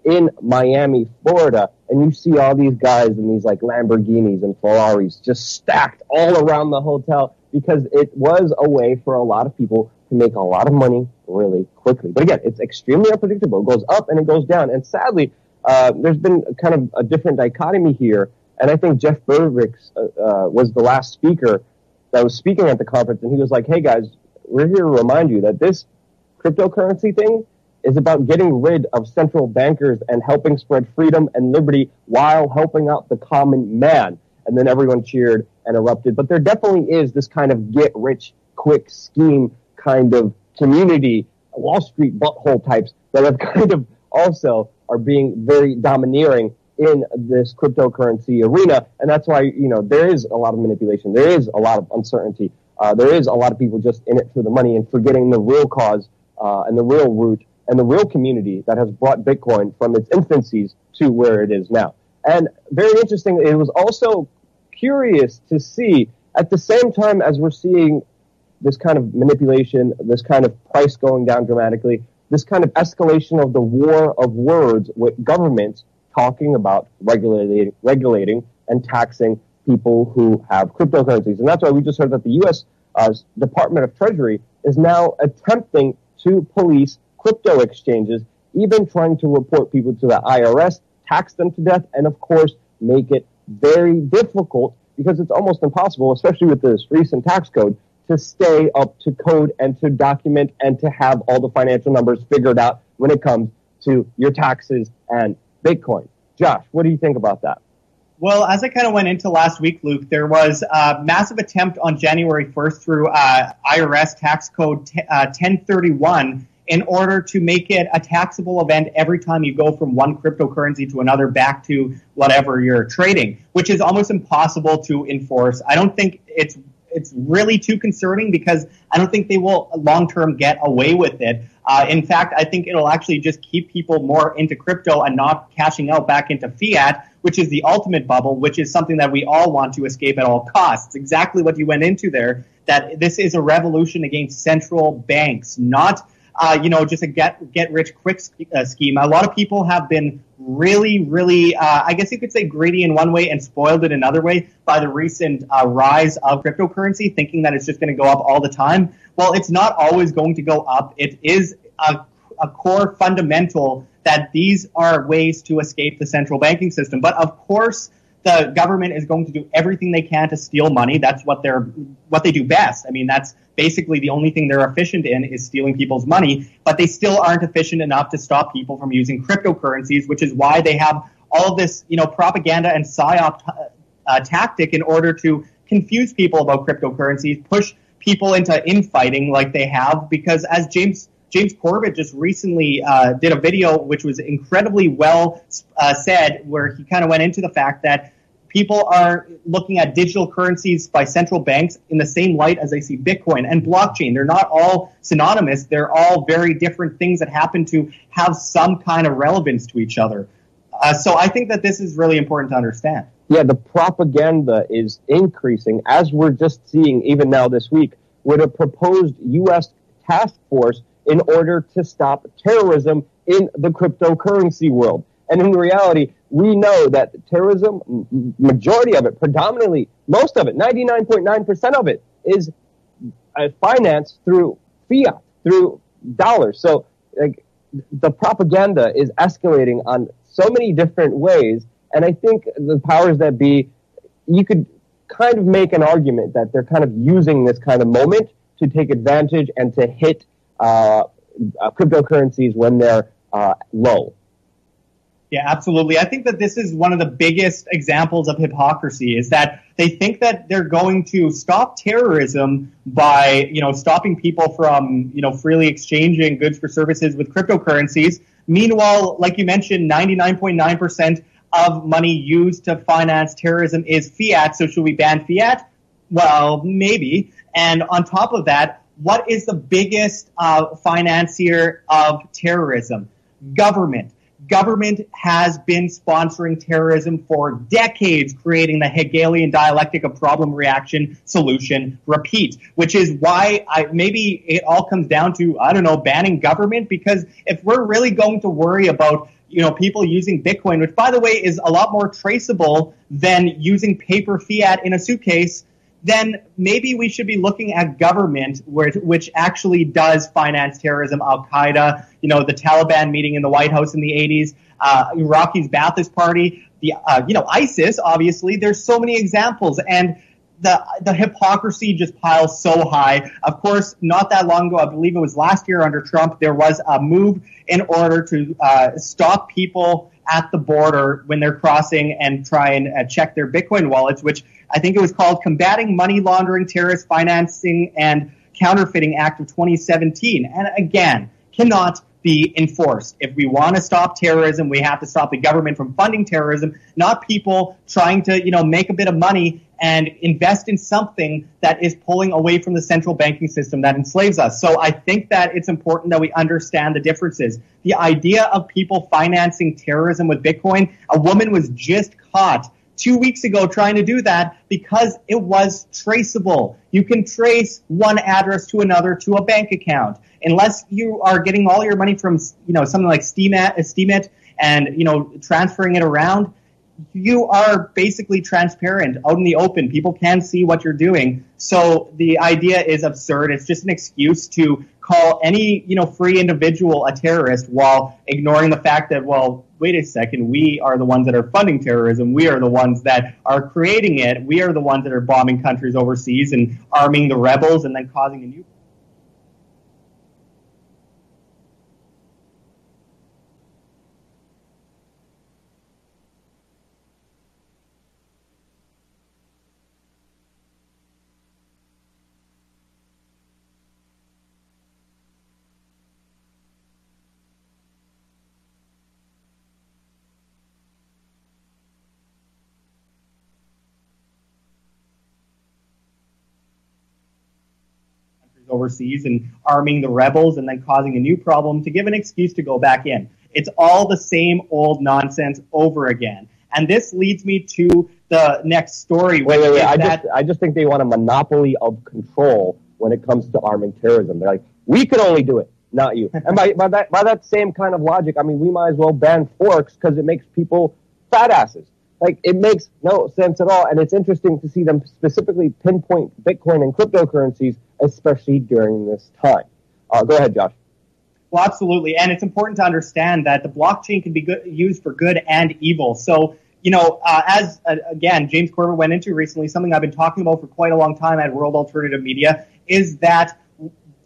in Miami, Florida, and you see all these guys in these like Lamborghinis and Ferraris just stacked all around the hotel because it was a way for a lot of people to make a lot of money really quickly. But again, it's extremely unpredictable. It goes up and it goes down. And sadly, there's been kind of a different dichotomy here. And I think Jeff Berwick's was the last speaker that was speaking at the conference. And he was like, hey, guys, we're here to remind you that this cryptocurrency thing is about getting rid of central bankers and helping spread freedom and liberty while helping out the common man. And then everyone cheered and erupted. But there definitely is this kind of get-rich-quick scheme kind of community, Wall Street butthole types that have kind of also are being very domineering in this cryptocurrency arena. And that's why, there is a lot of manipulation. There is a lot of uncertainty. There is a lot of people just in it for the money and forgetting the real cause and the real root and the real community that has brought Bitcoin from its infancies to where it is now. And very interesting, it was also curious to see at the same time as we're seeing this kind of manipulation, this kind of price going down dramatically, this kind of escalation of the war of words with governments talking about regulating and taxing people who have cryptocurrencies. And that's why we just heard that the U.S. Department of Treasury is now attempting to police crypto exchanges, even trying to report people to the IRS, tax them to death, and of course make it very difficult, because it's almost impossible, especially with this recent tax code, to stay up to code and to document and to have all the financial numbers figured out when it comes to your taxes and Bitcoin. Josh, what do you think about that? Well, as I kind of went into last week, Luke, there was a massive attempt on January 1st through IRS tax code 1031 in order to make it a taxable event every time you go from one cryptocurrency to another back to whatever you're trading, which is almost impossible to enforce. I don't think it's really too concerning, because I don't think they will long-term get away with it. In fact, I think it'll actually just keep people more into crypto and not cashing out back into fiat, which is the ultimate bubble, which is something that we all want to escape at all costs. Exactly what you went into there, that this is a revolution against central banks, not just a get-rich-quick scheme. A lot of people have been really, I guess you could say greedy in one way and spoiled it another way by the recent rise of cryptocurrency, thinking that it's just going to go up all the time. Well, it's not always going to go up. It is a core fundamental that these are ways to escape the central banking system. But of course, the government is going to do everything they can to steal money. That's what they do best. I mean, that's basically the only thing they're efficient in, is stealing people's money. But they still aren't efficient enough to stop people from using cryptocurrencies, which is why they have all of this, propaganda and psyop tactic in order to confuse people about cryptocurrencies, push people into infighting like they have. Because as James Corbett just recently did a video which was incredibly well said, where he kind of went into the fact that people are looking at digital currencies by central banks in the same light as they see Bitcoin and blockchain. They're not all synonymous. They're all very different things that happen to have some kind of relevance to each other. So I think that this is really important to understand. Yeah, the propaganda is increasing, as we're just seeing even now this week, with a proposed U.S. task force in order to stop terrorism in the cryptocurrency world. And in reality, we know that terrorism, majority of it, predominantly, most of it, 99.9% of it, is financed through fiat, through dollars. So the propaganda is escalating on so many different ways. And I think the powers that be, you could kind of make an argument that they're kind of using this kind of moment to take advantage and to hit cryptocurrencies when they're low. Yeah, absolutely. I think that this is one of the biggest examples of hypocrisy, is that they think that they're going to stop terrorism by, stopping people from, freely exchanging goods for services with cryptocurrencies. Meanwhile, like you mentioned, 99.9% of money used to finance terrorism is fiat. So should we ban fiat? Well, maybe. And on top of that, what is the biggest financier of terrorism? Government. Government has been sponsoring terrorism for decades, creating the Hegelian dialectic of problem, reaction, solution, repeat, which is why maybe it all comes down to, banning government. Because if we're really going to worry about, people using Bitcoin, which, by the way, is a lot more traceable than using paper fiat in a suitcase, then maybe we should be looking at government, which actually does finance terrorism. Al-Qaeda, the Taliban meeting in the White House in the 80s, Iraqi's Ba'athist Party, ISIS, obviously. There's so many examples, and the hypocrisy just piles so high. Of course, not that long ago, I believe it was last year under Trump, there was a move in order to stop people at the border when they're crossing and try and check their Bitcoin wallets, which I think it was called Combating Money Laundering, Terrorist Financing, and Counterfeiting Act of 2017. And again, cannot be enforced. If we want to stop terrorism, we have to stop the government from funding terrorism, not people trying to, make a bit of money and invest in something that is pulling away from the central banking system that enslaves us. So I think that it's important that we understand the differences. The idea of people financing terrorism with Bitcoin, a woman was just caught 2 weeks ago trying to do that because it was traceable. You can trace one address to another to a bank account. Unless you are getting all your money from, something like Steemit and, transferring it around, you are basically transparent, out in the open. People can see what you're doing. So the idea is absurd. It's just an excuse to call any, free individual a terrorist while ignoring the fact that, well, wait a second, we are the ones that are funding terrorism. We are the ones that are creating it. We are the ones that are bombing countries overseas and arming the rebels and then causing a new overseas and arming the rebels and then causing a new problem to give an excuse to go back in. It's all the same old nonsense over again. And this leads me to the next story. Wait. I just think they want a monopoly of control when it comes to arming terrorism. They're like, we can only do it, not you. And by that same kind of logic, I mean, we might as well ban forks because it makes people fat asses. Like, it makes no sense at all. And it's interesting to see them specifically pinpoint Bitcoin and cryptocurrencies, especially during this time. Go ahead, Josh. Well, absolutely. And it's important to understand that the blockchain can be used for good and evil. So, again, James Corbett went into recently, something I've been talking about for quite a long time at World Alternative Media, is that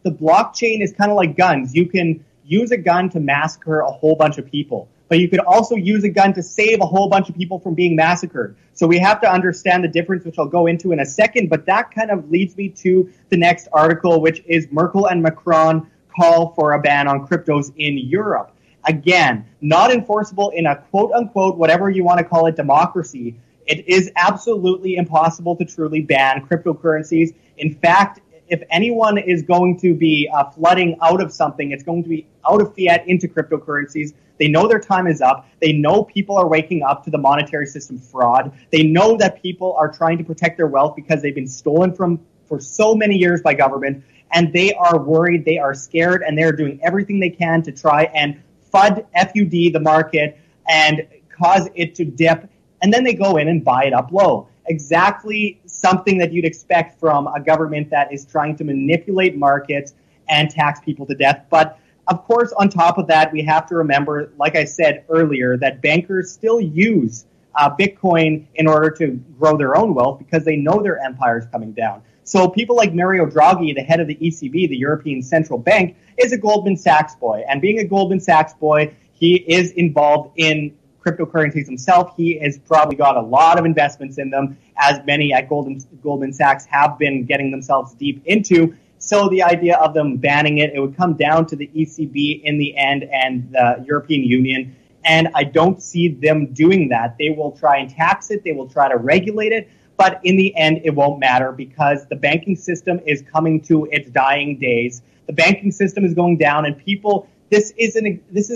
the blockchain is kind of like guns. You can use a gun to massacre a whole bunch of people, but you could also use a gun to save a whole bunch of people from being massacred. So we have to understand the difference, which I'll go into in a second, but that kind of leads me to the next article, which is Merkel and Macron call for a ban on cryptos in Europe. Again, not enforceable in a quote-unquote, whatever you want to call it, democracy. It is absolutely impossible to truly ban cryptocurrencies. In fact, if anyone is going to be flooding out of something, it's going to be out of fiat into cryptocurrencies. They know their time is up. They know people are waking up to the monetary system fraud. They know that people are trying to protect their wealth because they've been stolen from for so many years by government. And they are worried, they are scared, and they're doing everything they can to try and FUD the market and cause it to dip. And then they go in and buy it up low. Exactly something that you'd expect from a government that is trying to manipulate markets and tax people to death. But of course, on top of that, we have to remember, like I said earlier, that bankers still use Bitcoin in order to grow their own wealth because they know their empire is coming down. So people like Mario Draghi, the head of the ECB, the European Central Bank, is a Goldman Sachs boy. And being a Goldman Sachs boy, he is involved in cryptocurrencies himself. He has probably got a lot of investments in them, as many at Goldman Sachs have been getting themselves deep into. So the idea of them banning it, it would come down to the ECB in the end and the European Union. And I don't see them doing that. They will try and tax it. They will try to regulate it. But in the end, it won't matter because the banking system is coming to its dying days. The banking system is going down, and people, this is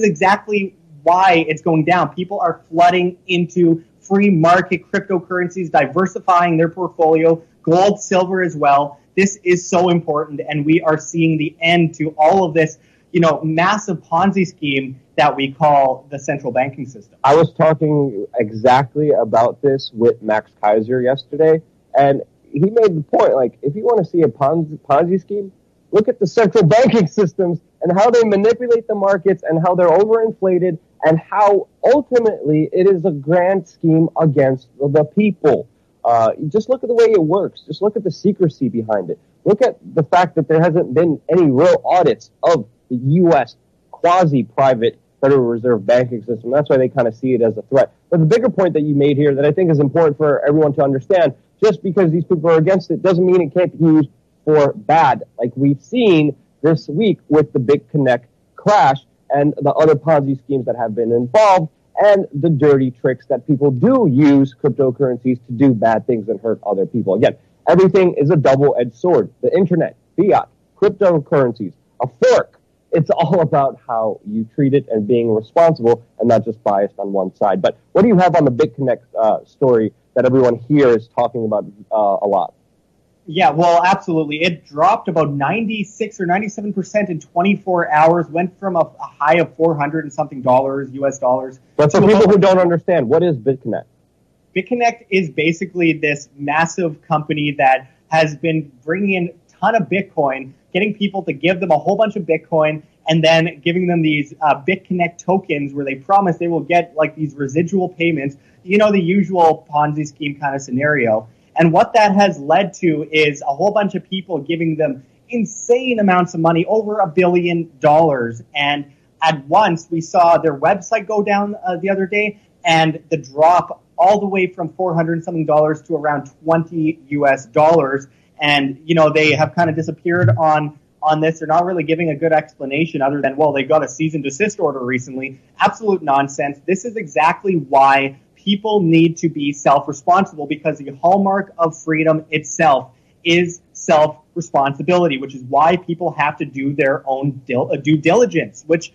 exactly why it's going down. People are flooding into free market cryptocurrencies, diversifying their portfolio, gold, silver as well. This is so important, and we are seeing the end to all of this, massive Ponzi scheme that we call the central banking system. I was talking exactly about this with Max Kaiser yesterday, and he made the point, like, if you want to see a Ponzi scheme, look at the central banking systems and how they manipulate the markets and how they're overinflated and how ultimately it is a grand scheme against the people. Just look at the way it works. Just look at the secrecy behind it. Look at the fact that there hasn't been any real audits of the U.S. quasi-private Federal Reserve banking system. That's why they kind of see it as a threat. But the bigger point that you made here that I think is important for everyone to understand, just because these people are against it doesn't mean it can't be used for bad, like we've seen this week with the BitConnect crash and the other Ponzi schemes that have been involved and the dirty tricks that people do use cryptocurrencies to do bad things and hurt other people. Again, everything is a double-edged sword. The internet, fiat, cryptocurrencies, a fork. It's all about how you treat it and being responsible and not just biased on one side. But what do you have on the BitConnect story that everyone here is talking about a lot. Yeah, well, absolutely. It dropped about 96 or 97% in 24 hours, went from a high of $400 and something US dollars. But for people who don't understand, what is BitConnect? BitConnect is basically this massive company that has been bringing in a ton of Bitcoin, getting people to give them a whole bunch of Bitcoin, and then giving them these BitConnect tokens where they promise they will get like these residual payments, you know, the usual Ponzi scheme kind of scenario. And what that has led to is a whole bunch of people giving them insane amounts of money, over $1 billion. And at once, we saw their website go down the other day, and the drop all the way from $400 and something to around $20 US. And, you know, they have kind of disappeared on this. They're not really giving a good explanation other than, well, they got a cease and desist order recently. Absolute nonsense. This is exactly why people need to be self-responsible, because the hallmark of freedom itself is self-responsibility, which is why people have to do their own due diligence, which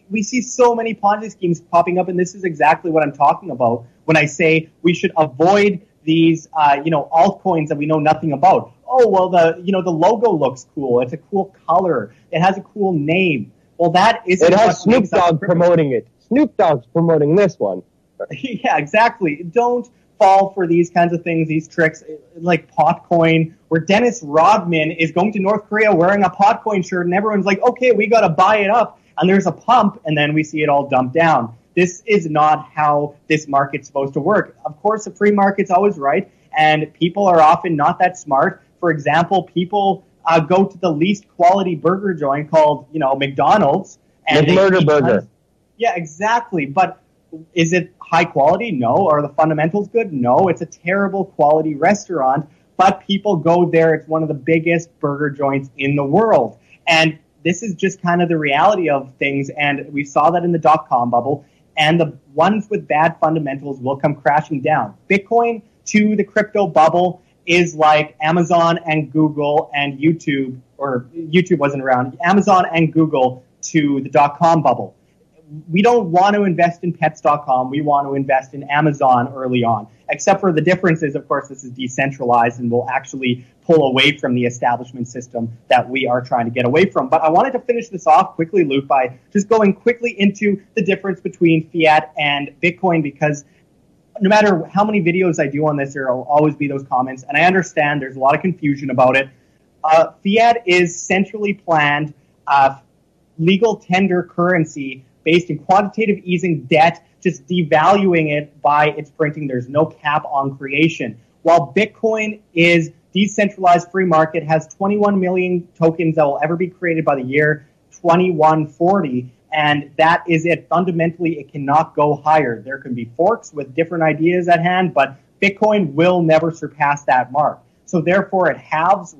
we see so many Ponzi schemes popping up, and this is exactly what I'm talking about when I say we should avoid these, altcoins that we know nothing about. Oh, well, the logo looks cool. It's a cool color. It has a cool name. Well, that isn't. It has Snoop Dogg promoting it. Snoop Dogg's promoting this one. Yeah, exactly. Don't fall for these kinds of things, these tricks, like Potcoin, where Dennis Rodman is going to North Korea wearing a Potcoin shirt, and everyone's like, okay, we got to buy it up. And there's a pump, and then we see it all dump down. This is not how this market's supposed to work. Of course, the free market's always right, and people are often not that smart. For example, people go to the least quality burger joint called, McDonald's. And McMurder Burger. Yeah, exactly. But is it high quality? No. Are the fundamentals good? No. It's a terrible quality restaurant, but people go there. It's one of the biggest burger joints in the world. And this is just kind of the reality of things. And we saw that in the .com bubble. And the ones with bad fundamentals will come crashing down. Bitcoin to the crypto bubble is like Amazon and Google and YouTube, or YouTube wasn't around, Amazon and Google to the .com bubble. We don't want to invest in pets.com. We want to invest in Amazon early on, except for the differences. Of course, this is decentralized and will actually pull away from the establishment system that we are trying to get away from. But I wanted to finish this off quickly, Luke, by just going quickly into the difference between fiat and Bitcoin, because no matter how many videos I do on this, there will always be those comments. And I understand there's a lot of confusion about it. Fiat is centrally planned legal tender currency based in quantitative easing debt, just devaluing it by its printing. There's no cap on creation. While Bitcoin is decentralized free market, has 21 million tokens that will ever be created by the year 2140, and that is it. Fundamentally, it cannot go higher. There can be forks with different ideas at hand, but Bitcoin will never surpass that mark. So therefore, it halves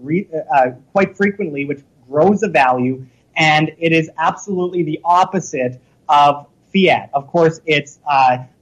quite frequently, which grows the value, and it is absolutely the opposite of fiat. Of course, it's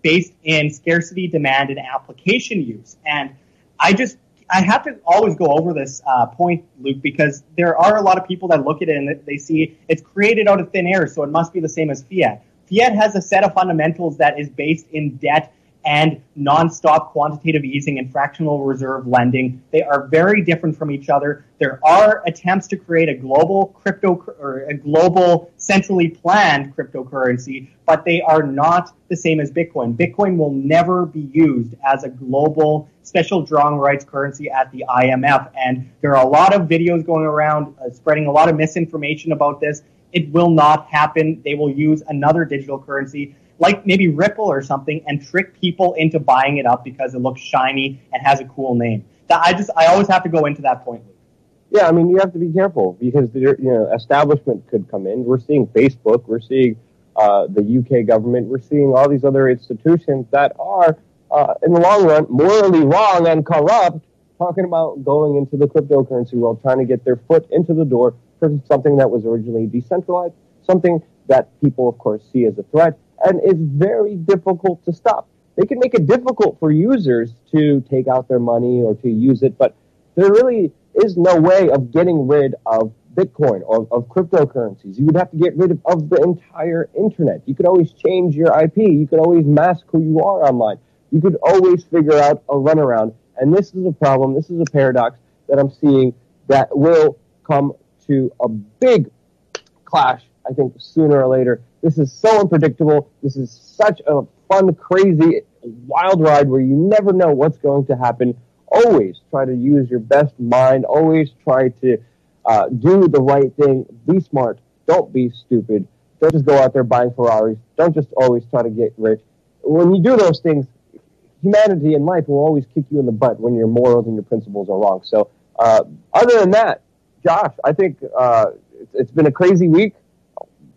based in scarcity, demand, and application use. And I have to always go over this point, Luke, because there are a lot of people that look at it and they see it's created out of thin air, so it must be the same as fiat. Fiat has a set of fundamentals that is based in debt and nonstop quantitative easing and fractional reserve lending. They are very different from each other. There are attempts to create a global a global centrally planned cryptocurrency, but they are not the same as Bitcoin. Bitcoin will never be used as a global special drawing rights currency at the IMF. And there are a lot of videos going around spreading a lot of misinformation about this. It will not happen. They will use another digital currency, like maybe Ripple or something, and trick people into buying it up because it looks shiny and has a cool name. I always have to go into that point. Yeah, I mean, you have to be careful because establishment could come in. We're seeing Facebook, we're seeing the UK government, we're seeing all these other institutions that are, in the long run, morally wrong and corrupt, talking about going into the cryptocurrency world, trying to get their foot into the door for something that was originally decentralized, something that people, of course, see as a threat, and it's very difficult to stop. They can make it difficult for users to take out their money or to use it, but there really is no way of getting rid of Bitcoin or of cryptocurrencies. You would have to get rid of the entire internet. You could always change your IP. You could always mask who you are online. You could always figure out a runaround. And this is a problem, this is a paradox that I'm seeing that will come to a big clash, I think, sooner or later. This is so unpredictable. This is such a fun, crazy, wild ride where you never know what's going to happen. Always try to use your best mind. Always try to do the right thing. Be smart. Don't be stupid. Don't just go out there buying Ferraris. Don't just always try to get rich. When you do those things, humanity and life will always kick you in the butt when your morals and your principles are wrong. So other than that, Josh, I think it's been a crazy week.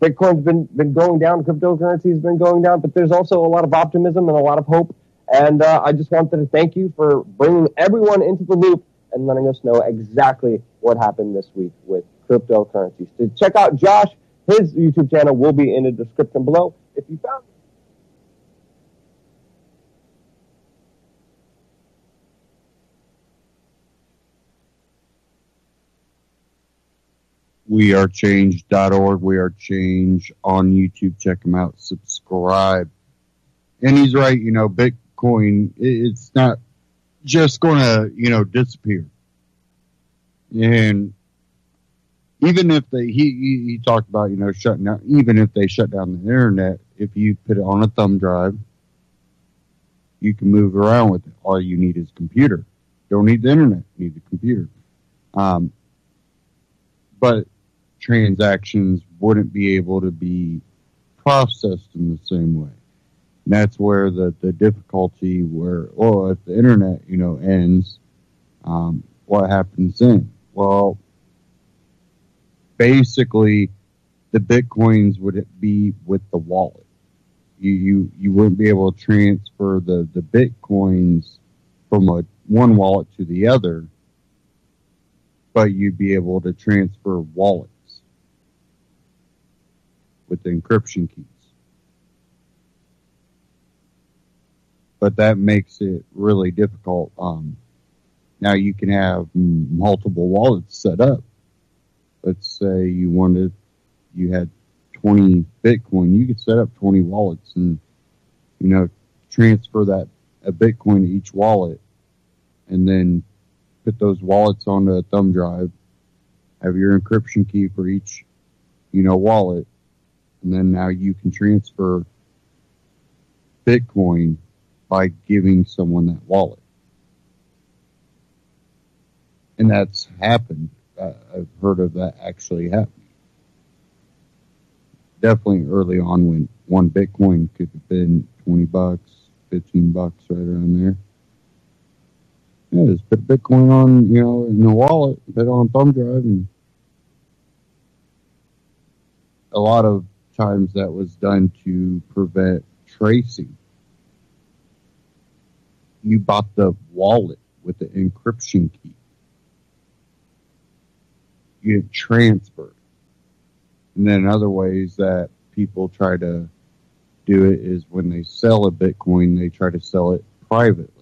Bitcoin's been going down, cryptocurrency's been going down, but there's also a lot of optimism and a lot of hope. And I just wanted to thank you for bringing everyone into the loop and letting us know exactly what happened this week with cryptocurrencies. To check out Josh, his YouTube channel will be in the description below. If you found wearechange.org, We Are Change on YouTube. Check him out. Subscribe. And he's right, Bitcoin, it's not just going to, disappear. And even if he talked about, shutting down, even if they shut down the internet, if you put it on a thumb drive, you can move around with it. All you need is a computer. Don't need the internet, you need the computer. But transactions wouldn't be able to be processed in the same way. And that's where the difficulty if the internet, ends, what happens then? Well, basically, the Bitcoins would be with the wallet. You wouldn't be able to transfer the Bitcoins from one wallet to the other, but you'd be able to transfer wallets with the encryption keys. But that makes it really difficult. Now you can have multiple wallets set up. Let's say you had 20 Bitcoin. You could set up 20 wallets and, transfer a Bitcoin to each wallet and then put those wallets onto a thumb drive, have your encryption key for each, wallet, and then now you can transfer Bitcoin by giving someone that wallet. And that's happened. I've heard of that actually happening. Definitely early on when one Bitcoin could have been $20, $15, right around there. Yeah, just put Bitcoin on, in the wallet, put it on a thumb drive, and a lot of times that was done to prevent tracing. You bought the wallet with the encryption key. You didn't transfer it. And then other ways that people try to do it is when they sell a Bitcoin, they try to sell it privately.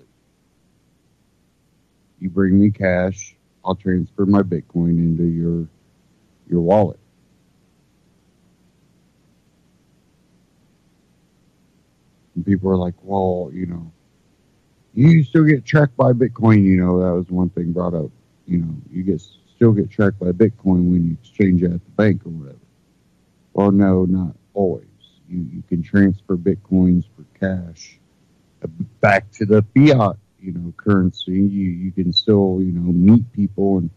You bring me cash, I'll transfer my Bitcoin into your wallet. And people are like, well, you still get tracked by Bitcoin. That was one thing brought up. You still get tracked by Bitcoin when you exchange it at the bank or whatever. Well, no, not always. You can transfer Bitcoins for cash back to the fiat, currency. You can still, meet people and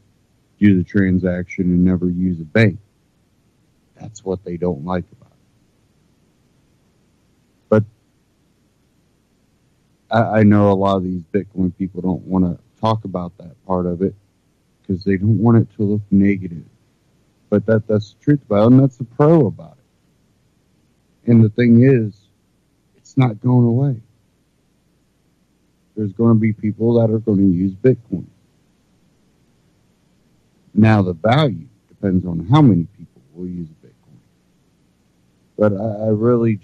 do the transaction and never use a bank. That's what they don't like about it. But I know a lot of these Bitcoin people don't want to talk about that part of it because they don't want it to look negative. But that's the truth about it, and that's the pro about it. And the thing is, it's not going away. There's going to be people that are going to use Bitcoin. Now, the value depends on how many people will use Bitcoin. But I really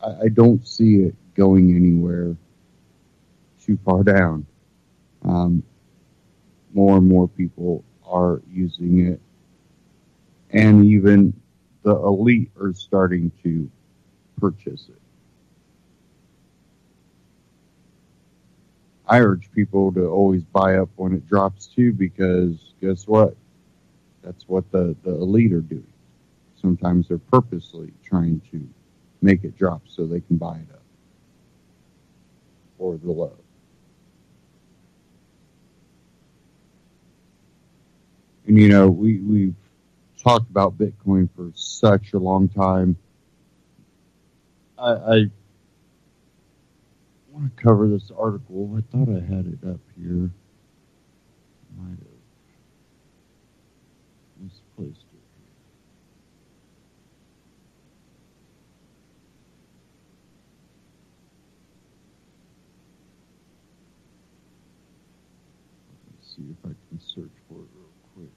I don't see it going anywhere too far down. More and more people are using it. And even the elite are starting to purchase it. I urge people to always buy up when it drops too, because guess what? That's what the elite are doing. Sometimes they're purposely trying to make it drop so they can buy it up or the low. And we've talked about Bitcoin for such a long time. I want to cover this article. I thought I had it up here. Might have misplaced it. Let's see if I can search for it real quick.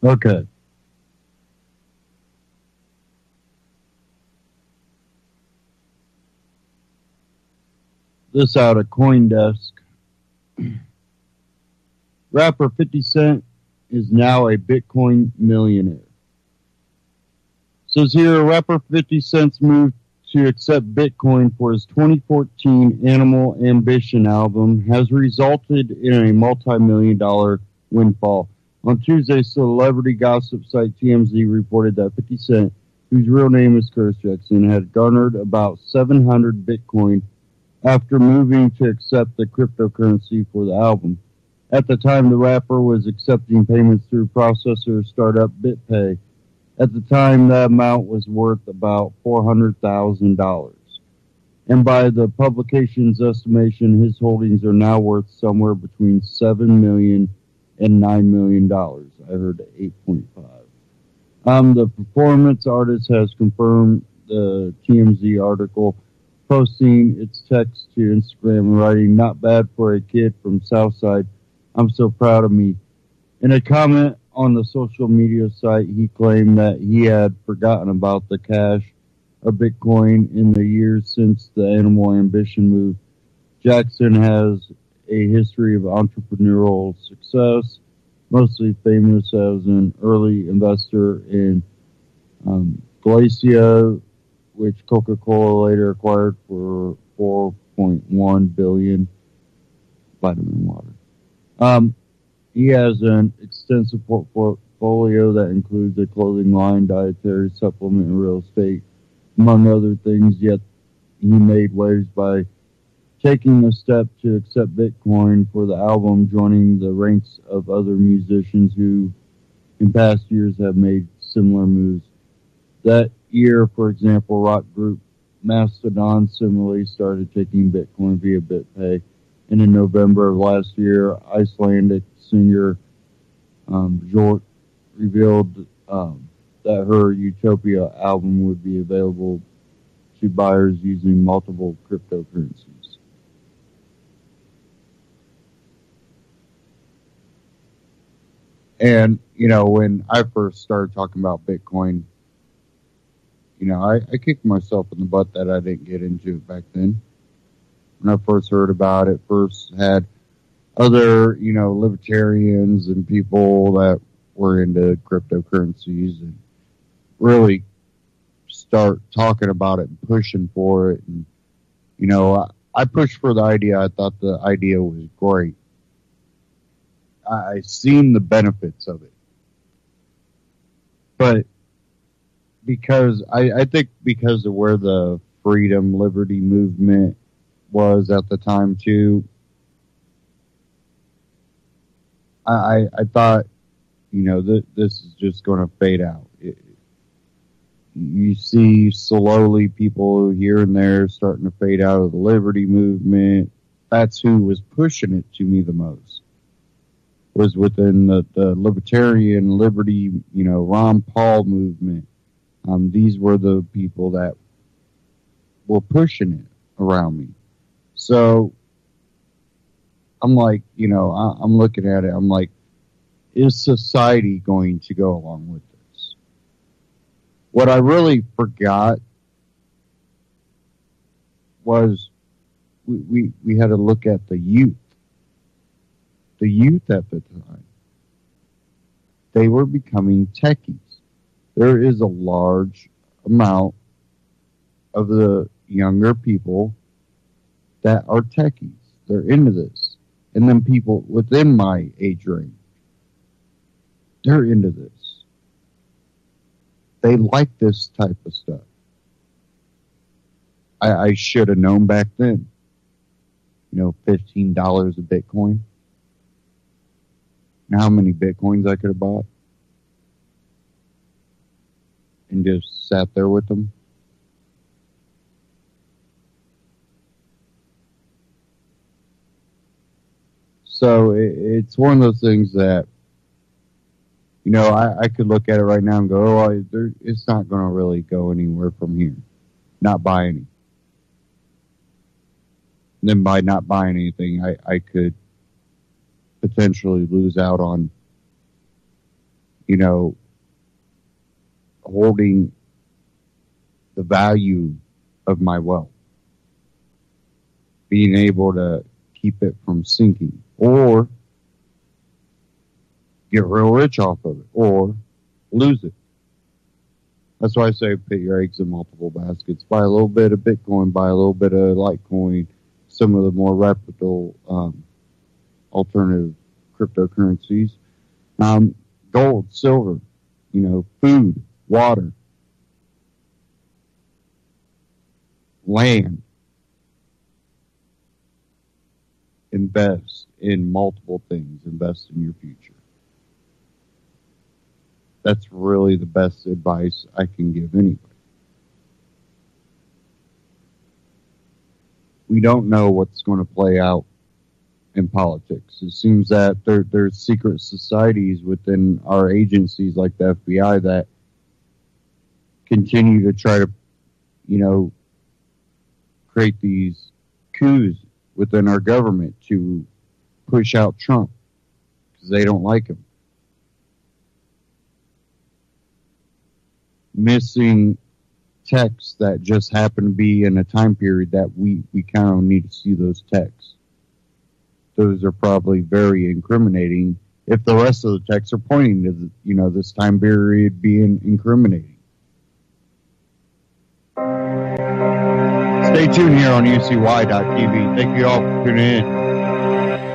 Okay. This out of CoinDesk. Rapper 50 Cent is now a Bitcoin millionaire. Says here, rapper 50 Cent's move to accept Bitcoin for his 2014 Animal Ambition album has resulted in a multi-million-dollar windfall. On Tuesday, celebrity gossip site TMZ reported that 50 Cent, whose real name is Curtis Jackson, had garnered about 700 Bitcoin after moving to accept the cryptocurrency for the album. At the time, the rapper was accepting payments through processor startup BitPay. At the time, that amount was worth about $400,000. And by the publication's estimation, his holdings are now worth somewhere between $7 million and $9 million. I heard 8.5. The performance artist has confirmed the TMZ article, posting its text to Instagram, writing, "Not bad for a kid from Southside. I'm so proud of me." In a comment on the social media site, he claimed that he had forgotten about the cash of Bitcoin in the years since the Animal Ambition move. Jackson has a history of entrepreneurial success, mostly famous as an early investor in Glacia, which Coca-Cola later acquired for $4.1 billion. Vitamin water. He has an extensive portfolio that includes a clothing line, dietary supplement, and real estate, among other things. Yet he made waves by taking the step to accept Bitcoin for the album, joining the ranks of other musicians who in past years have made similar moves. That year, for example, rock group Mastodon similarly started taking Bitcoin via BitPay. And in November of last year, Icelandic singer Björk revealed that her Utopia album would be available to buyers using multiple cryptocurrencies. And, when I first started talking about Bitcoin, I kicked myself in the butt that I didn't get into it back then. When I first heard about it, first had other, libertarians and people that were into cryptocurrencies and really start talking about it and pushing for it. And, I pushed for the idea. I thought the idea was great. I seen the benefits of it. But I think because of where the freedom, liberty movement was at the time too, I thought, this is just going to fade out. You see slowly people here and there starting to fade out of the liberty movement. That's who was pushing it to me the most, was within the libertarian liberty, Ron Paul movement. These were the people that were pushing it around me. So I'm like, I'm looking at it. I'm like, is society going to go along with this? What I really forgot was we had to look at the youth. the youth at the time, they were becoming techies. There is a large amount of the younger people that are techies. They're into this. And then people within my age range, they're into this. They like this type of stuff. I should have known back then. $15 a Bitcoin. Now how many Bitcoins I could have bought? And just sat there with them. So it's one of those things that, I could look at it right now and go, it's not going to really go anywhere from here. Not buy any. And then by not buying anything, I could potentially lose out on, holding the value of my wealth. Being able to keep it from sinking. Or get real rich off of it. Or lose it. That's why I say put your eggs in multiple baskets. Buy a little bit of Bitcoin, buy a little bit of Litecoin, some of the more reputable alternative cryptocurrencies. Gold, silver, food, water, land. Invest in multiple things. Invest in your future. That's really the best advice I can give anybody. We don't know what's going to play out in politics. It seems that there's secret societies within our agencies like the FBI that continue to try to, create these coups within our government to push out Trump because they don't like him. Missing texts that just happen to be in a time period that we kind of need to see those texts. Those are probably very incriminating if the rest of the texts are pointing to, this time period being incriminating. Stay tuned here on UCY.tv. Thank you all for tuning in.